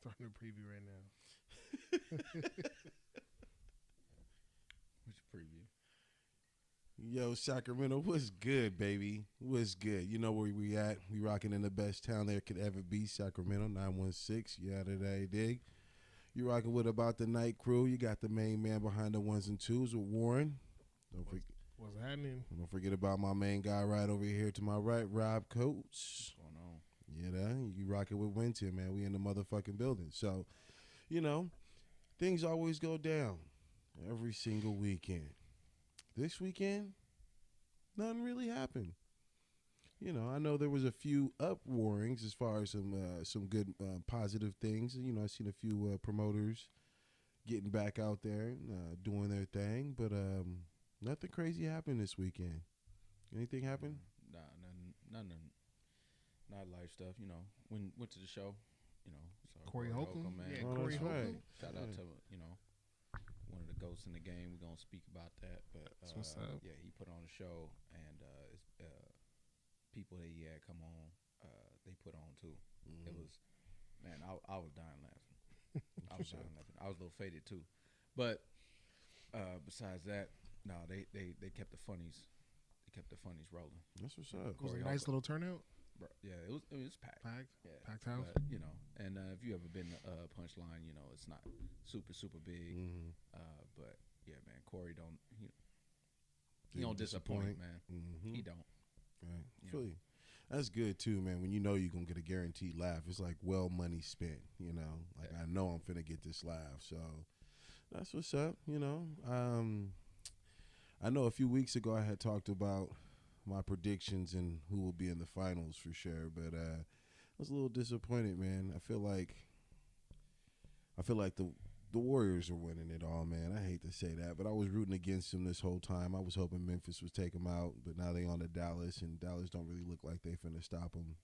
Starting to preview right now. Which preview? Yo, Sacramento, what's good, baby? What's good? You know where we at? We rocking in the best town there could ever be, Sacramento, 916. You out of that, dig? You rocking with About the Night crew. You got the main man behind the ones and twos with Warren. What's happening? Don't forget about my main guy right over here to my right, Rob Coates. What's going on? Yeah, you rocking with Winton, man. We in the motherfucking building. So, things always go down every single weekend. This weekend, nothing really happened. I know there was a few uproarings as far as some good positive things. I seen a few promoters getting back out there doing their thing, but nothing crazy happened this weekend. Anything happen? Nah, nothing. Not life stuff. Went to the show. Saw Corey Holcomb, man. Yeah, Corey Holcomb. Right. Shout out to one of the ghosts in the game. We're gonna speak about that, but That's what's up. yeah, he put on a show, and it's, people that he had come on, they put on too. Mm-hmm. It was, man, I was dying laughing. I was dying laughing. I was a little faded too, but besides that, no, they kept the funnies. They kept the funnies rolling. That's what's up. It was a Corey nice Holcomb. little turnout. Bro, yeah, it was packed. Packed? Yeah, Packed house? But, and if you ever been to Punchline, it's not super big. Mm-hmm. But yeah, man, Corey don't he Didn't don't disappoint, disappoint. man. Mm-hmm. He don't. Right. Yeah. Feel you. That's good too, man. When you know you're gonna get a guaranteed laugh, it's like money spent. Like Yeah. I know I'm finna get this laugh, so that's what's up. I know a few weeks ago I had talked about my predictions and who will be in the finals for sure, but I was a little disappointed, man. I feel like the Warriors are winning it all, man. I hate to say that, but I was rooting against them this whole time. I was hoping Memphis would take them out, but now they on to Dallas, and Dallas don't really look like they finna stop them.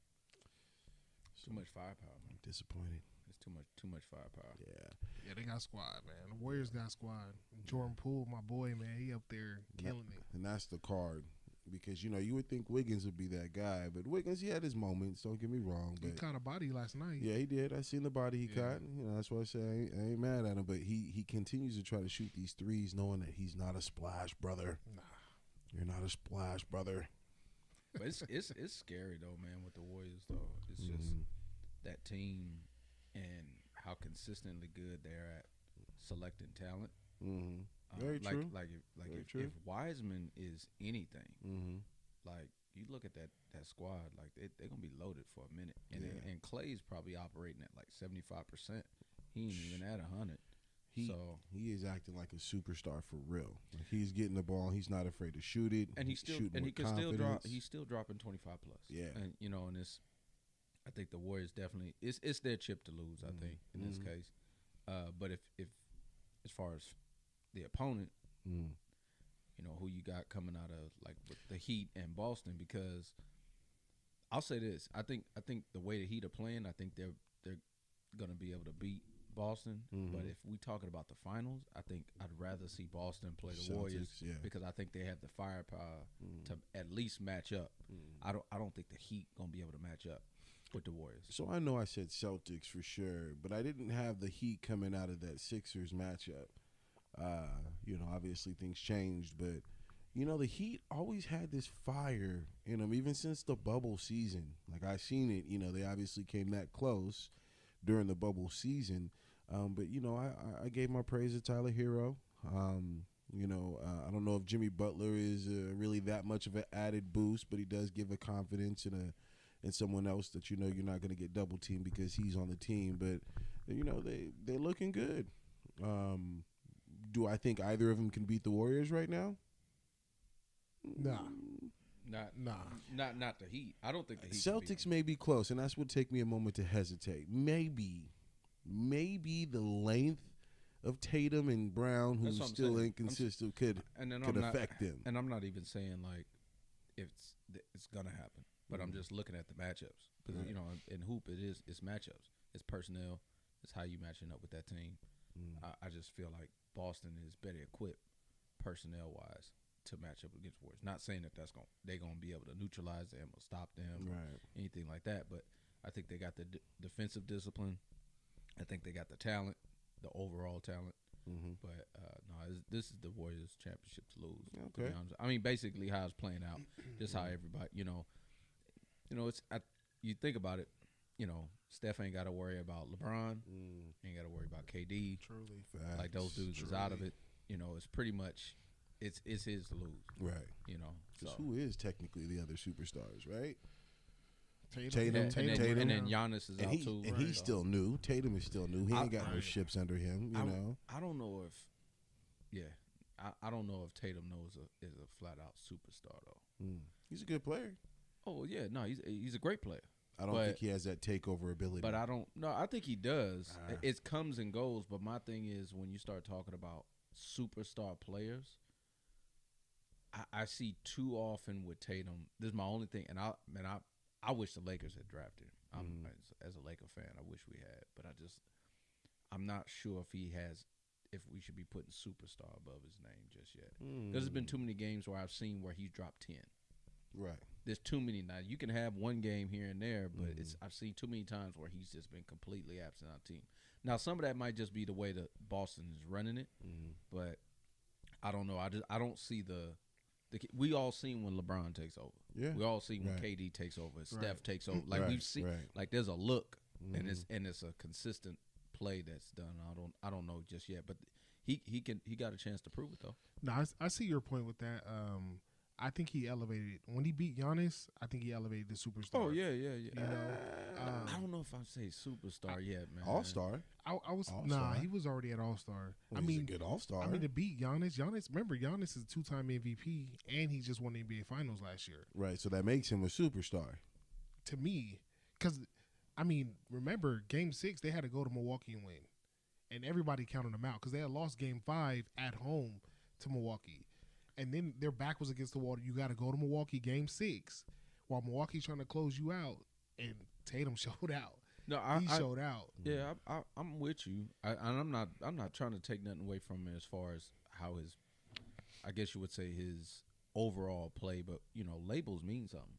Too much firepower, man. Disappointed. It's too much firepower. Yeah. Yeah, they got squad, man. The Warriors got squad. Jordan Poole, my boy, man, he up there killing it. And that's the card. Because, you would think Wiggins would be that guy. But Wiggins, he had his moments. Don't get me wrong. He But caught a body last night. yeah, he did. I seen the body he Yeah. caught. That's why I say I ain't mad at him. But he continues to try to shoot these threes knowing that he's not a splash brother. Nah. You're not a splash brother. But it's scary though, man. With the Warriors though, it's just that team and how consistently good they're at selecting talent. Mm-hmm. Very true. If Wiseman is anything, Mm-hmm. like you look at that squad, like they're gonna be loaded for a minute, and Yeah. and Clay's probably operating at like 75%. He ain't even at 100. He is acting like a superstar for real. Like he's getting the ball. He's not afraid to shoot it. and he's shooting he with can still drop. confidence. He's still dropping 25 plus. Yeah. and and it's. I think the Warriors definitely it's their chip to lose. I think in this case, but if as far as the opponent, who you got coming out of like with the Heat and Boston, because I'll say this, I think the way the Heat are playing, I think they're gonna be able to beat Boston. But if we talking about the finals, I think I'd rather see Boston play the Celtics, Warriors yeah. because I think they have the firepower to at least match up. I don't think the Heat gonna be able to match up with the Warriors. So I know I said Celtics for sure, but I didn't have the Heat coming out of that Sixers matchup. Obviously things changed, but the Heat always had this fire in them, even since the bubble season. Like I seen it, they obviously came that close during the bubble season. But I gave my praise to Tyler Hero. I don't know if Jimmy Butler is really that much of an added boost, but he does give a confidence in someone else that you're not going to get double teamed because he's on the team. But they're looking good. Do I think either of them can beat the Warriors right now? Nah. Not the Heat. I don't think the Heat Celtics may be close, and that's what take me a moment to hesitate. Maybe the length of Tatum and Brown, who's still saying. inconsistent, could affect them. And I'm not even saying like it's gonna happen, but I'm just looking at the matchups because in hoop it's matchups, it's personnel, it's how you matching up with that team. I just feel like Boston is better equipped personnel wise to match up against Warriors. Not saying that they're gonna be able to neutralize them or stop them or anything like that, but I think they got the defensive discipline. I think they got the talent, the overall talent. Mm-hmm. But no, this is the Warriors championship to lose. To Okay. be honest. I mean, basically how it's playing out, just how everybody, it's you think about it, Steph ain't got to worry about LeBron, ain't got to worry about KD. Truly. Facts. Like those dudes is out of it. It's pretty much it's his to lose. Right. So. Who is technically the other superstars, right? Tatum. And then Giannis is out too. And he's still new. Tatum is still new. He ain't got no ships under him, you know. I don't know if I don't know if Tatum is a flat out superstar though. He's a good player. Oh yeah, no, he's a great player. I don't think he has that takeover ability. But I think he does. It comes and goes, but my thing is when you start talking about superstar players, I see too often with Tatum. This is my only thing, and I wish the Lakers had drafted him. As a Laker fan, I wish we had, but I'm not sure if we should be putting superstar above his name just yet. Because there's been too many games where I've seen where he's dropped 10. Right. There's too many now. You can have one game here and there, but I've seen too many times where he's just been completely absent on team. Now some of that might just be the way that Boston is running it, but I don't know. I don't see we all seen when LeBron takes over. Yeah. We all seen when KD takes over, Steph takes over. Like we've seen, like there's a look, and it's a consistent play that's done. I don't know just yet, but he got a chance to prove it though. No, I see your point with that. I think he elevated when he beat Giannis. I think he elevated the superstar. Oh yeah. I don't know if I say superstar yet, man. All-star. I was All-star. He was already at All-Star. Well, he's a good All-star. I mean, to beat Giannis. Remember, Giannis is a 2-time MVP, and he just won the NBA Finals last year. Right, so that makes him a superstar. To me, because remember Game 6 they had to go to Milwaukee and win, and everybody counted them out because they had lost Game 5 at home to Milwaukee. And then their back was against the wall. You got to go to Milwaukee Game 6 while Milwaukee's trying to close you out. And Tatum showed out. No, he showed out. Yeah, I'm with you. I'm not trying to take nothing away from him as far as how I guess you would say his overall play. But labels mean something.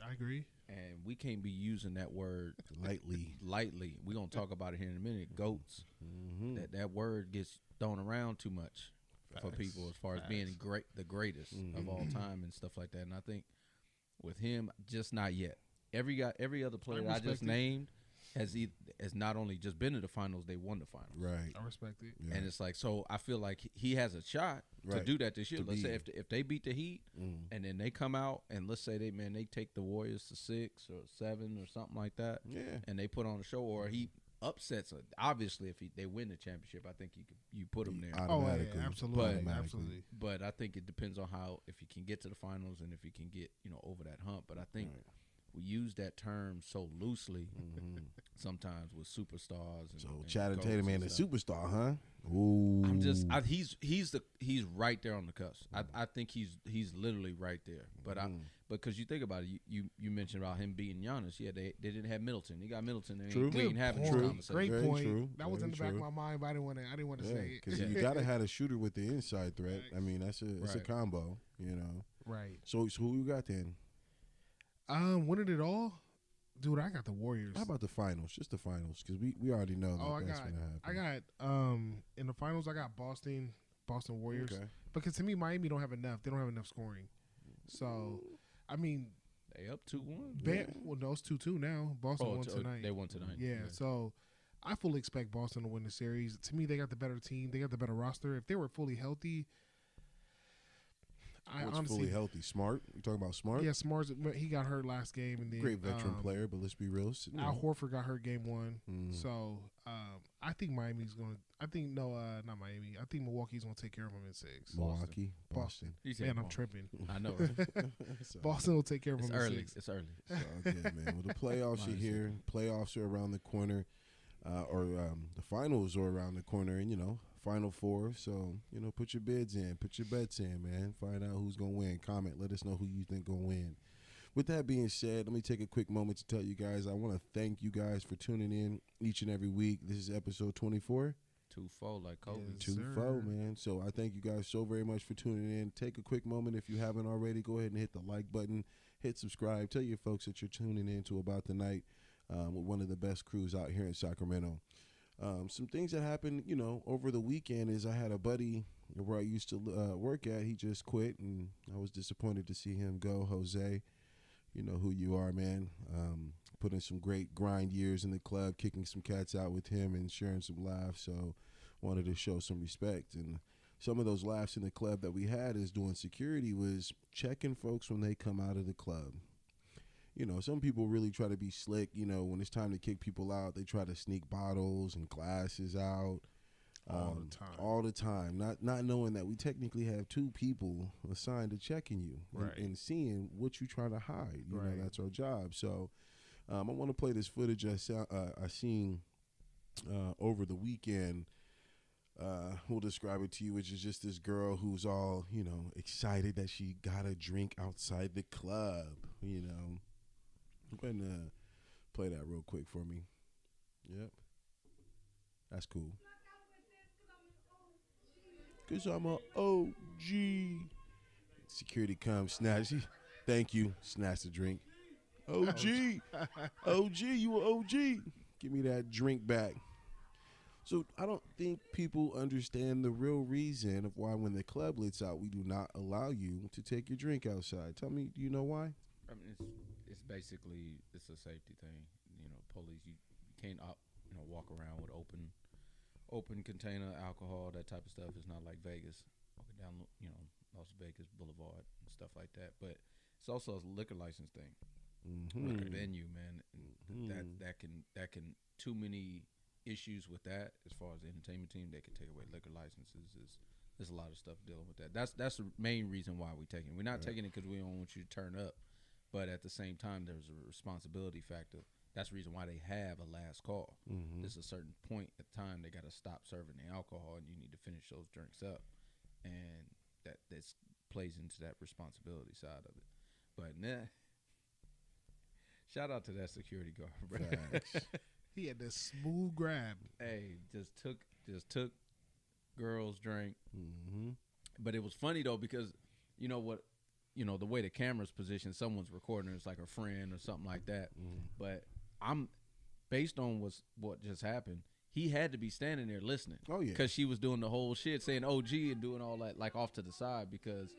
I agree. And we can't be using that word lightly. We're gonna talk about it here in a minute. Goats. That word gets thrown around too much. For people as far as being the greatest of all time and stuff like that. And I think with him, just not yet. Every other player that I just named has not only just been to the finals, they won the finals. Right. I respect it. Yeah. And it's like, so I feel like he has a shot to do that this year. Let's say if they beat the Heat and then they come out and let's say they take the Warriors to 6 or 7 or something like that. Yeah. And they put on a show or he upsets it. Obviously, if they win the championship, I think you put them there. Automatically. Absolutely. But I think it depends on how if you can get to the finals and if you can get over that hump. But I think we use that term so loosely sometimes with superstars. And, so and Channing Tatum ain't a superstar, huh? Ooh. I'm just he's right there on the cusp. I think he's literally right there. But because you think about it, you mentioned about him beating Giannis. Yeah, they didn't have Middleton. He got Middleton. And True. We ain't having this conversation. Great Very point. true. That was in the back of my mind, but I didn't want to say it. Because you gotta have a shooter with the inside threat. I mean, that's a combo. Right. So who you got then? Winning it all, dude. I got the Warriors. How about the finals? Just the finals, because we already know that's gonna happen. I got in the finals. I got Boston Warriors. Okay. Because to me, Miami don't have enough. They don't have enough scoring. So, I mean, they up 2-1. Well, no, it's 2-2 now. Boston won tonight. They won tonight. Yeah. So, I fully expect Boston to win the series. To me, they got the better team. They got the better roster. If they were fully healthy. What's fully healthy? Smart? You talking about Smart? Yeah, Smart. He got hurt last game, and then great veteran player. But let's be real. Al Horford got hurt game 1, so I think Miami's going. Not Miami. I think Milwaukee's going to take care of them in 6. Milwaukee, Boston. Man, I'm tripping. I know. Right? Boston will take care of them in 6. It's early. It's all good, man. Well, the playoffs are here. Playoffs are around the corner, the finals are around the corner, and Final Four. So, put your bids in, put your bets in, man. Find out who's going to win. Comment. Let us know who you think going to win. With that being said, let me take a quick moment to tell you guys, I want to thank you guys for tuning in each and every week. This is episode 24. 2-4 like Kobe. Yes, 2-4, man. So I thank you guys so very much for tuning in. Take a quick moment if you haven't already. Go ahead and hit the like button. Hit subscribe. Tell your folks that you're tuning in to About the Night with one of the best crews out here in Sacramento. Some things that happened, over the weekend is I had a buddy where I used to work at. He just quit, and I was disappointed to see him go. Jose, you know who you are, man. Put in some great grind years in the club, kicking some cats out with him and sharing some laughs. So wanted to show some respect. And some of those laughs in the club that we had is doing security was checking folks when they come out of the club. Some people really try to be slick. When it's time to kick people out, they try to sneak bottles and glasses out. All the time. Not knowing that we technically have two people assigned to checking you, right, and seeing what you're trying to hide. Right. That's our job. So I want to play this footage I seen over the weekend. We'll describe it to you, which is just this girl who's all, excited that she got a drink outside the club. Go ahead and play that real quick for me. Yep. That's cool. Because I'm a OG. Security comes, snatch. Thank you. Snatch the drink. OG. OG, you an OG. Give me that drink back. So I don't think people understand the real reason of why when the club lets out, we do not allow you to take your drink outside. Tell me, do you know why? I mean, it's basically, it's a safety thing. Police, you can't walk around with open container alcohol, that type of stuff. It's not like Vegas, walking down Las Vegas Boulevard and stuff like that. But it's also a liquor license thing. Like a venue, man. That can too many issues with that. As far as the entertainment team, they can take away liquor licenses. There's a lot of stuff dealing with that. That's the main reason why we're taking it. We're not taking it because we don't want you to turn up, but at the same time, there's a responsibility factor. That's the reason why they have a last call. There's a certain point at time they got to stop serving the alcohol, and you need to finish those drinks up, and that plays into that responsibility side of it. But shout out to that security guard, bro. He had this smooth grab. Hey, just took girls' drink. But it was funny though, because you know what, the way the camera's positioned, someone's recording. It's like a friend or something like that. But I'm based on what just happened. He had to be standing there listening. Oh yeah, because she was doing the whole shit, saying OG and doing all that like off to the side because.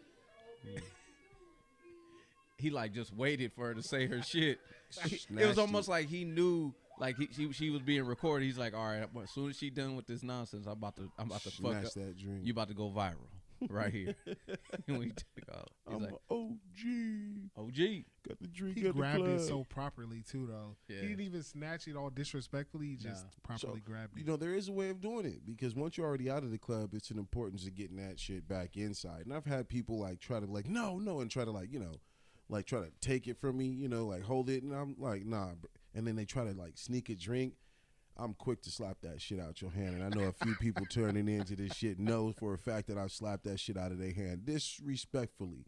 He like just waited for her to say her shit. It was almost like he knew, like she was being recorded. He's like, all right, as soon as she done with this nonsense, I'm about to fuck up. That drink. You about to go viral right here. And we took off. I'm like, OG. Got the drink. He grabbed it so properly too, though. Yeah. He didn't even snatch it all disrespectfully. He just properly grabbed it. There is a way of doing it, because once you're already out of the club, it's an importance of getting that shit back inside. And I've had people like try to like no, and try to like like try to take it from me, like hold it, and I'm like, nah. And then they try to like sneak a drink. I'm quick to slap that shit out your hand, and I know a few people turning into this shit know for a fact that I've slapped that shit out of their hand disrespectfully.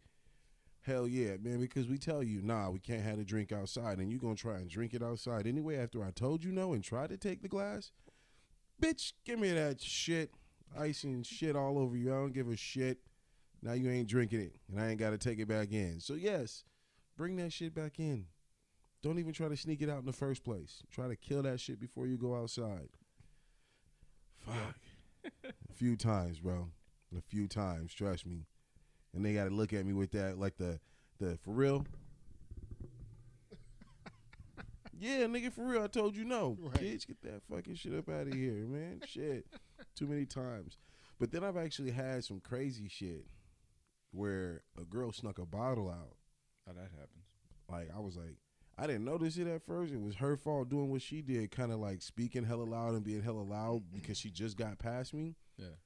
Hell yeah, man, because we tell you, nah, we can't have a drink outside, and you gonna try and drink it outside anyway after I told you no and try to take the glass? Bitch, give me that shit. Ice and shit all over you. I don't give a shit. Now you ain't drinking it, and I ain't got to take it back in. So yes, bring that shit back in. Don't even try to sneak it out in the first place. Try to kill that shit before you go outside. Fuck. A few times, bro. A few times, trust me. And they got to look at me with that, like the for real? Yeah, nigga, for real, I told you no. Right. Kids, get that fucking shit up out of here, man. Shit. Too many times. But then I've actually had some crazy shit where a girl snuck a bottle out. Oh, that happens. Like, I was like, I didn't notice it at first. It was her fault doing what she did, kind of like speaking hella loud and being hella loud because she just got past me. Yeah.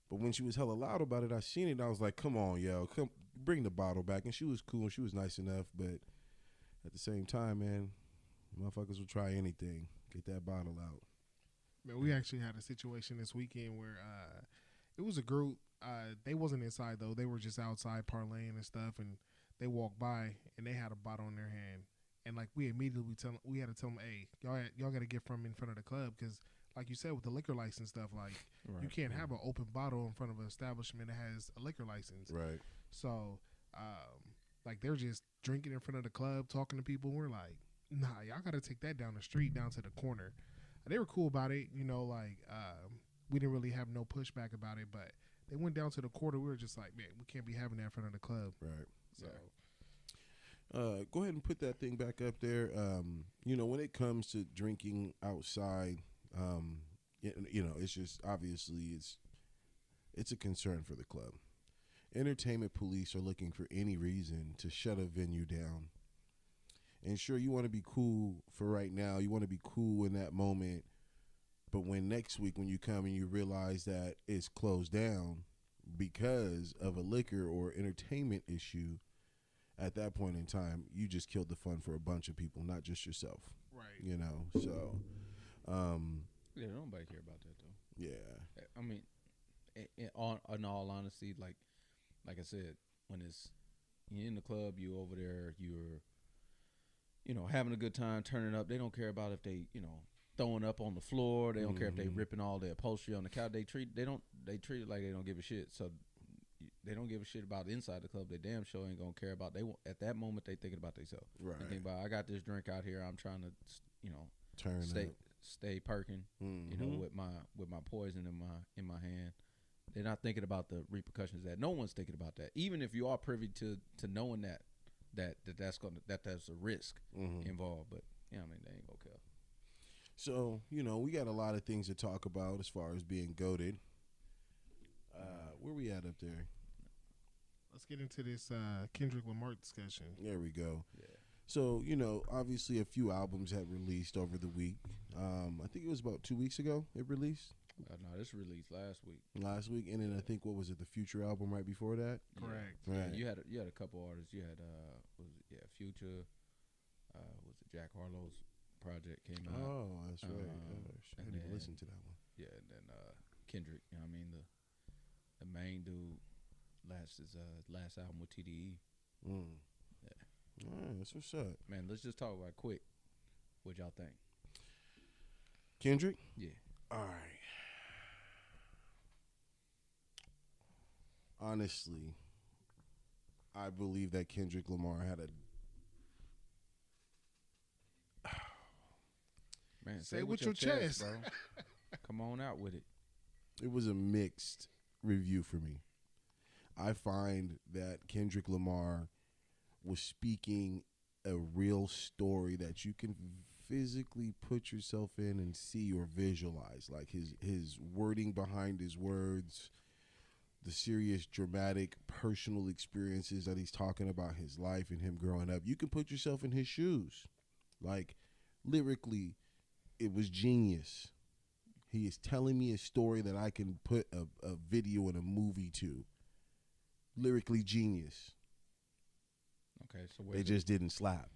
But when she was hella loud about it, I seen it, and I was like, come on, yo, come bring the bottle back. And she was cool, and she was nice enough, but at the same time, man, motherfuckers will try anything. Get that bottle out. Man, we actually had a situation this weekend where it was a group. They wasn't inside, though. They were just outside parlaying and stuff, and they walked by, and they had a bottle in their hand. And, like, we immediately we had to tell them, hey, y'all got to get from in front of the club, because, like you said, with the liquor license stuff, like, right. You can't have an open bottle in front of an establishment that has a liquor license. Right. So, like, they're just drinking in front of the club, talking to people. We're like, nah, y'all got to take that down the street, down to the corner. They were cool about it, you know. Like we didn't really have no pushback about it, but they went down to the quarter. We were just like, man, we can't be having that in front of the club. Right. So. Go ahead and put that thing back up there. You know, when it comes to drinking outside, you know, it's just obviously it's a concern for the club. Entertainment police are looking for any reason to shut a venue down. And sure, you want to be cool for right now. You want to be cool in that moment. But when next week, when you come and you realize that it's closed down because of a liquor or entertainment issue, at that point in time, you just killed the fun for a bunch of people, not just yourself. Right. You know, so. Yeah, nobody care about that though. Yeah. I mean, in all honesty, like I said, when you're in the club, you over there, you're, you know, having a good time, turning up. They don't care about if they, you know, throwing up on the floor. They don't care if they ripping all the upholstery on the couch. They treat it like they don't give a shit. So they don't give a shit about inside the club. They damn sure ain't gonna care about. At that moment they thinking about themselves. Right. They think about, I got this drink out here. I'm trying to, you know, Turn stay perking. You know, with my poison in my hand. They're not thinking about the repercussions. That no one's thinking about that. Even if you are privy to knowing that's a risk involved. But yeah, I mean, they ain't gonna care. So, you know, we got a lot of things to talk about as far as being goated. Where we at up there? Let's get into this Kendrick Lamar discussion. There we go. Yeah. So, you know, obviously a few albums had released over the week. I think it was about 2 weeks ago it released. No, this released last week. And then I think, what was it, the Future album right before that? Correct. Right. Yeah, you had a couple artists. You had Future. Was it Jack Harlow's project came out? Oh, that's right. I didn't even listen to that one. Yeah, and then Kendrick. You know what I mean, the main dude last album with TDE. Yeah. All right, that's what's up. Man, let's just talk about it quick. What y'all think? Kendrick? Yeah. All right. Honestly, I believe that Kendrick Lamar had a... Man, say it with your chest, bro. Come on out with it. It was a mixed review for me. I find that Kendrick Lamar was speaking a real story that you can physically put yourself in and see or visualize. Like his wording behind his words, the serious, dramatic, personal experiences that he's talking about, his life and him growing up. You can put yourself in his shoes. Like, lyrically, it was genius. He is telling me a story that I can put a video and a movie to. Lyrically genius. Okay, so it just didn't slap.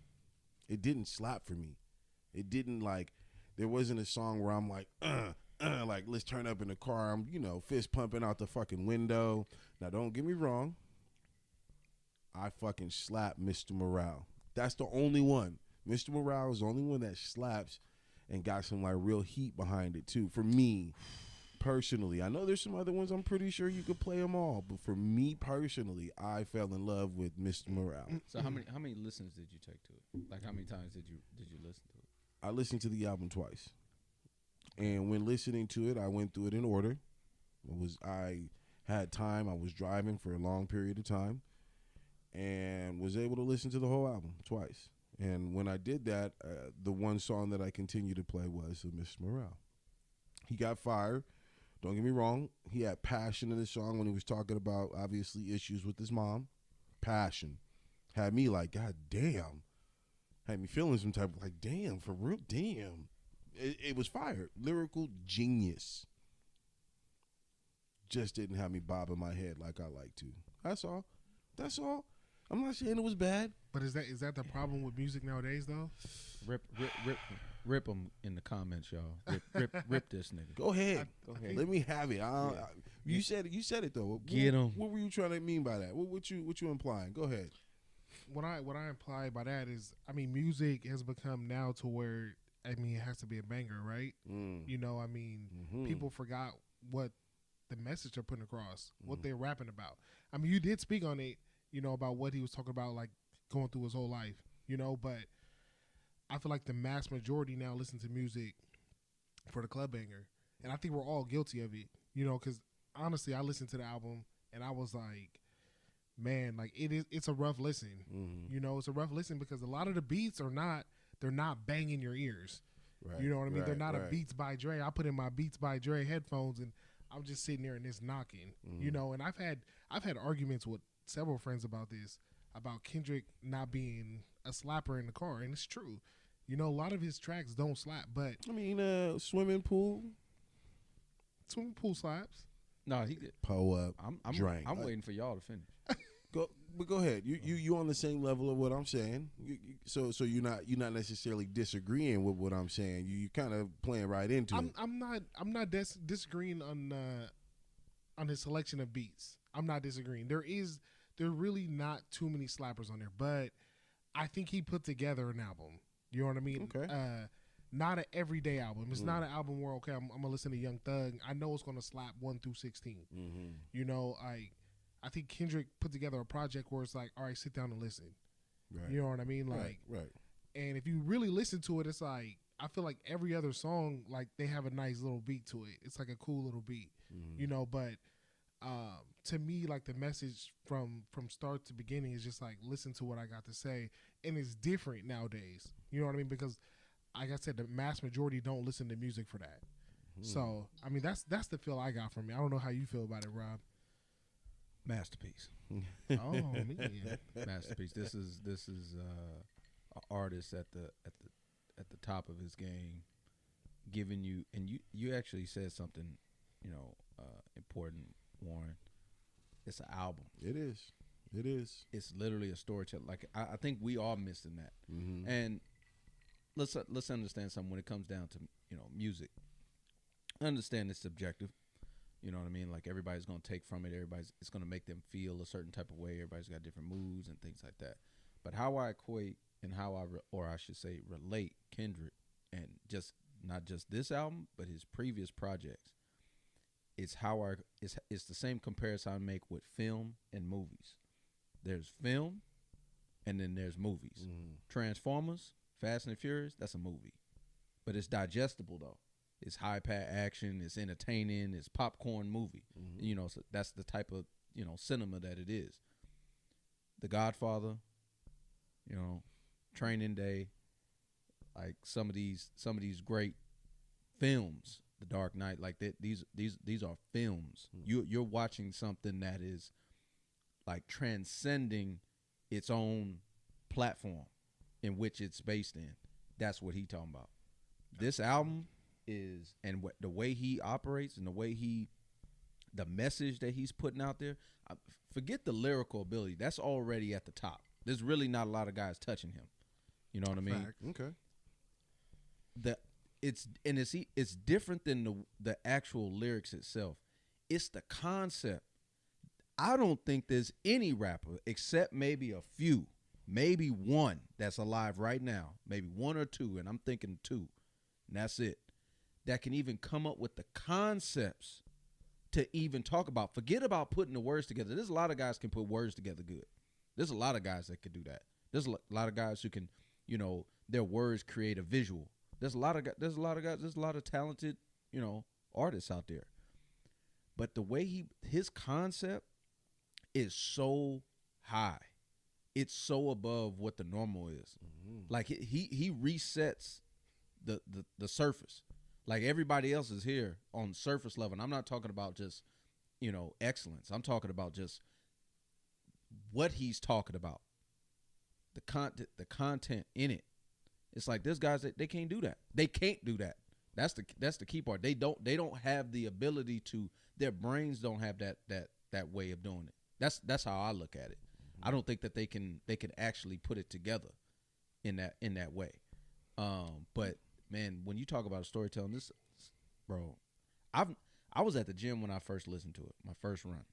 It didn't slap for me. It didn't, like, there wasn't a song where I'm like, like, let's turn up in the car. I'm, you know, fist pumping out the fucking window. Now, don't get me wrong. I fucking slap Mr. Morale. That's the only one. Mr. Morale is the only one that slaps and got some, like, real heat behind it, too. For me, personally. I know there's some other ones. I'm pretty sure you could play them all. But for me, personally, I fell in love with Mr. Morale. So how many listens did you take to it? Like, how many times did you listen to it? I listened to the album twice. And when listening to it, I went through it in order. I had time. I was driving for a long period of time and was able to listen to the whole album twice. And when I did that, the one song that I continued to play was Mr. Morale. He got fired. Don't get me wrong. He had passion in the song when he was talking about, obviously, issues with his mom. Passion. Had me like, God damn. Had me feeling some type of, like, damn, for real, damn. It was fire. Lyrical genius. Just didn't have me bobbing my head like I like to. That's all. That's all. I'm not saying it was bad. But is that the problem with music nowadays, though? Rip them in the comments, y'all. Rip this nigga. Go ahead. Go ahead. Let me have it. You said it though. Get him. What were you trying to mean by that? What you implying? Go ahead. What I imply by that is, I mean, music has become now to where, I mean, it has to be a banger, right? You know, I mean, people forgot what the message they're putting across, what they're rapping about. I mean, you did speak on it, you know, about what he was talking about, like going through his whole life, you know, but I feel like the mass majority now listen to music for the club banger. And I think we're all guilty of it, you know, because honestly, I listened to the album and I was like, man, like it's a rough listen. You know, it's a rough listen because a lot of the beats they're not banging your ears. Right, you know what I mean? right, They're not right. a Beats by Dre. I put in my Beats by Dre headphones and I'm just sitting there and it's knocking. You know, and I've had arguments with several friends about this, about Kendrick not being a slapper in the car, and it's true. You know, a lot of his tracks don't slap, but I mean, swimming pool, slaps. No, he did. pull up, drink. I'm waiting for y'all to finish. Go ahead. You on the same level of what I'm saying. So you're not necessarily disagreeing with what I'm saying. You kind of playing right into it. I'm not disagreeing on his selection of beats. I'm not disagreeing. There really not too many slappers on there, but I think he put together an album. You know what I mean? Okay. Not an everyday album. It's not an album where I'm gonna listen to Young Thug. I know it's gonna slap 1 through 16. You know, I think Kendrick put together a project where it's like, all right, sit down and listen. Right. You know what I mean? Like, right. And if you really listen to it, it's like, I feel like every other song, like they have a nice little beat to it. It's like a cool little beat, you know. But to me, like the message from start to beginning is just like, listen to what I got to say, and it's different nowadays. You know what I mean? Because, like I said, the mass majority don't listen to music for that. So I mean, that's the feel I got from it. I don't know how you feel about it, Rob. Masterpiece. Oh man, Masterpiece. This is an artist at the top of his game, giving you, and you actually said something, you know, important, Warren. It's an album. It is. It's literally a storytelling. Like I think we are missing that. And let's understand something when it comes down to, you know, music. I understand it's subjective. You know what I mean? Like everybody's gonna take from it. It's gonna make them feel a certain type of way. Everybody's got different moods and things like that. But how I equate and how I should say relate Kendrick, and not just this album, but his previous projects, it's the same comparison I make with film and movies. There's film, and then there's movies. Transformers, Fast and Furious, that's a movie, but it's digestible though. It's high pad action. It's entertaining. It's popcorn movie. You know, so that's the type of, you know, cinema that it is. The Godfather, you know, Training Day, like some of these great films. The Dark Knight, like that. These are films. You're watching something that is like transcending its own platform in which it's based in. That's what he talking about. This album is, and what the way he operates and the message that he's putting out there, forget the lyrical ability. That's already at the top. There's really not a lot of guys touching him. You know what I mean? Okay. It's different than the actual lyrics itself. It's the concept. I don't think there's any rapper except maybe a few, maybe one that's alive right now, maybe one or two, and I'm thinking two, and that's it, that can even come up with the concepts to even talk about. Forget about putting the words together. There's a lot of guys can put words together good. There's a lot of guys that can do that. There's a lot of guys who can, you know, their words create a visual. There's a lot of guys. There's a lot of talented, you know, artists out there. But the way his concept is so high, it's so above what the normal is. Like he resets the surface. Like everybody else is here on surface level. And I'm not talking about just, you know, excellence. I'm talking about just what he's talking about. The content in it. It's like there's guys that they can't do that. They can't do that. That's the key part. They don't have the ability to. Their brains don't have that way of doing it. That's how I look at it. I don't think that they can actually put it together in that way. But man, when you talk about storytelling, this, bro, I was at the gym when I first listened to it. My first run,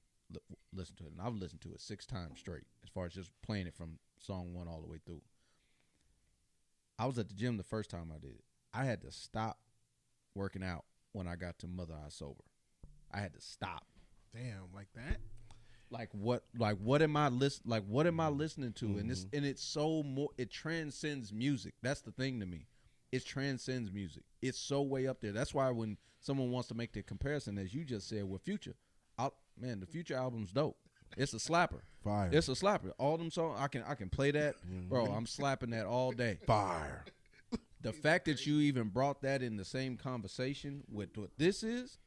listened to it, and I've listened to it 6 times straight. As far as just playing it from song 1 all the way through. I was at the gym the first time I did it. I had to stop working out when I got to Mother I Sober. I had to stop. Damn, like that? Like what am I listening to? And it's so more, it transcends music. That's the thing to me. it transcends music. It's so way up there. That's why when someone wants to make the comparison, as you just said, with Future, man, the Future album's dope. It's a slapper. Fire. It's a slapper. All them songs, I can play that, bro. I'm slapping that all day. Fire. The fact that you even brought that in the same conversation with what this is,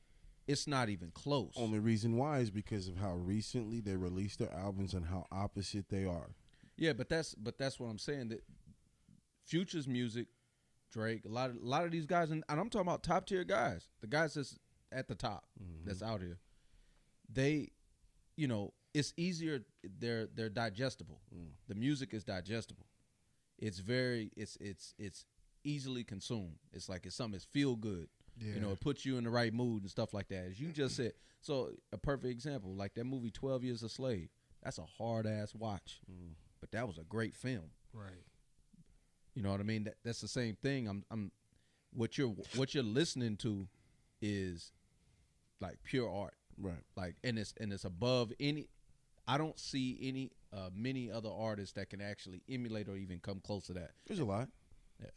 it's not even close. Only reason why is because of how recently they released their albums and how opposite they are. Yeah, but that's what I'm saying. That Future's music, Drake, a lot of these guys, and I'm talking about top tier guys, the guys that's at the top, that's out here. They, it's easier. They're digestible. The music is digestible. It's it's easily consumed. It's like it's something that's feel good. Yeah. It puts you in the right mood and stuff like that. As you just said. So a perfect example, like that movie 12 Years a Slave. That's a hard ass watch, but that was a great film. Right. You know what I mean? That's the same thing. What you're listening to is like pure art. Right. Like and it's above any. I don't see any many other artists that can actually emulate or even come close to that. There's a lot. Yeah.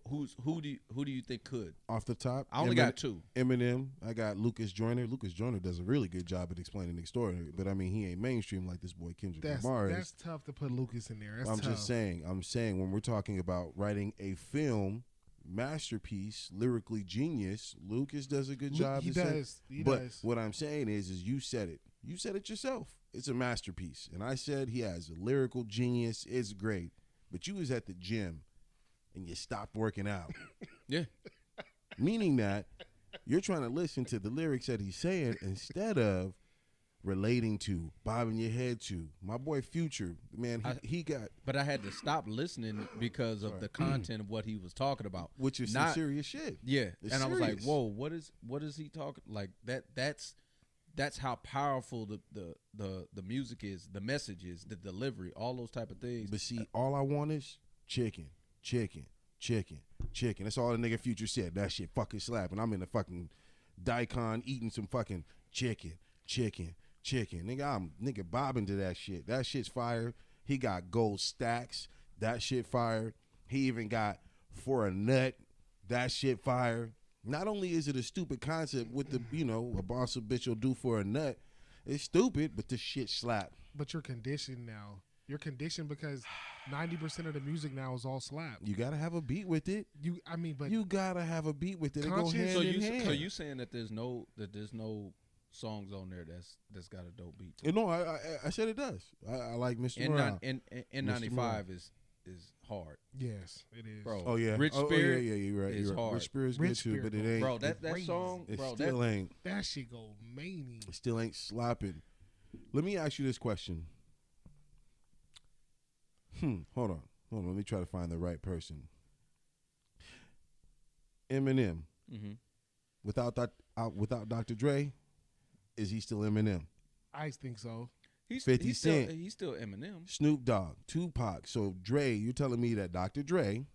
Who do you think could? Off the top, I only got two. Eminem. I got Lucas Joyner. Lucas Joyner does a really good job at explaining the story, but I mean he ain't mainstream like this boy Kendrick Lamar is. That's tough to put Lucas in there. That's I'm tough. just saying. I'm saying when we're talking about writing a film masterpiece, lyrically genius, Lucas does a good job. He does. He but does. what I'm saying is you said it. You said it yourself. It's a masterpiece, and I said he has a lyrical genius. It's great, but you was at the gym and you stopped working out. Yeah. Meaning that you're trying to listen to the lyrics that he's saying instead of relating to, bobbing your head to. My boy Future, man, he got... But I had to stop listening because of the content of what he was talking about. Which is some serious shit. Yeah. It's and serious. I was like, whoa, what is he talking? Like that's how powerful the music is, the message is, the delivery, all those type of things. But see, all I want is chicken. That's all the nigga Future said. That shit fucking slap. And I'm in the fucking daikon eating some fucking chicken. Nigga bobbing to that shit. That shit's fire. He got gold stacks. That shit fire. He even got For a Nut. That shit fire. Not only is it a stupid concept with the, a boss of bitch will do for a nut. It's stupid, but this shit slap. But you're conditioned now. You're conditioned because 90% of the music now is all slap. You gotta have a beat with it. But you gotta have a beat with it. It go hand so in hand. So you saying that there's no songs on there that's got a dope beat to it? No, I said it does. I like Mr. Morale. N95 is hard. Yes, it is. Bro, Oh yeah, Rich Spirit. Yeah, you're right. Is hard. Rich Spirit's Rich good too, Spirit but it ain't. Bro, that crazy. song, It bro, still ain't. That shit go mania. It still ain't slapping. Let me ask you this question. Hold on. Let me try to find the right person. Eminem. Without Dr. Dre, is he still Eminem? I think so. He's 50 still Cent. he's still Eminem. Snoop Dogg, Tupac. So Dre, you're telling me that Dr. Dre,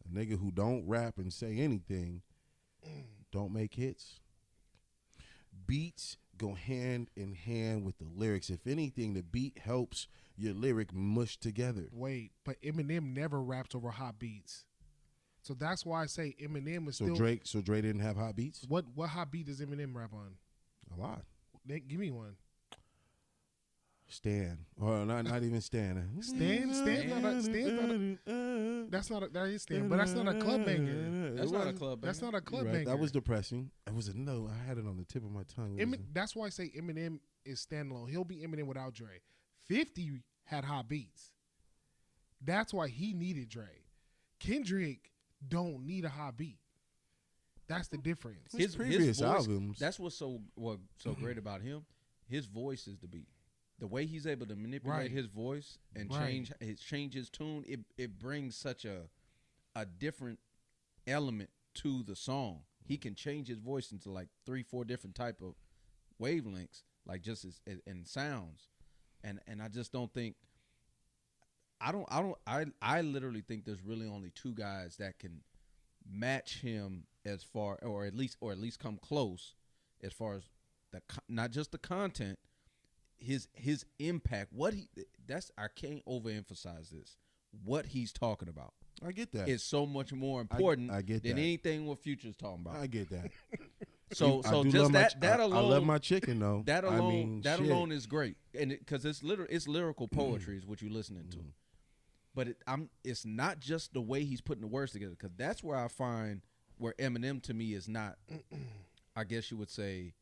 a nigga who don't rap and say anything, don't make hits? Beats go hand in hand with the lyrics. If anything, the beat helps your lyric mush together. Wait, but Eminem never raps over hot beats. So that's why I say Eminem is still... So Dre didn't have hot beats? What hot beat does Eminem rap on? A lot. Give me one. Stan. Or not even Stan. Stan's not a... That is Stan, but that's not a club banger. That's not a club banger. That's not a club Right, banger. that was depressing. I had it on the tip of my tongue. That's why I say Eminem is standalone. He'll be Eminem without Dre. 50 had hot beats. That's why he needed Dre. Kendrick don't need a hot beat. That's the difference. His previous voice, albums. That's what's so great about him. His voice is the beat. The way he's able to manipulate his voice and change his tune, it brings such a different element to the song. He can change his voice into like 3-4 different type of wavelengths, like just and sounds. And I just don't think I literally think there's really only two guys that can match him as far or at least come close as far as not just the content, his impact. I can't overemphasize this. What he's talking about. I get that. is so much more important I get than that. anything what Future's talking about. I get that. So I do just love my that alone, I love my chicken though. that alone, I mean, that shit. alone is great, and because it's lyrical poetry is what you're listening to. But it's not just the way he's putting the words together, because that's where I find where Eminem to me is not. I guess you would say,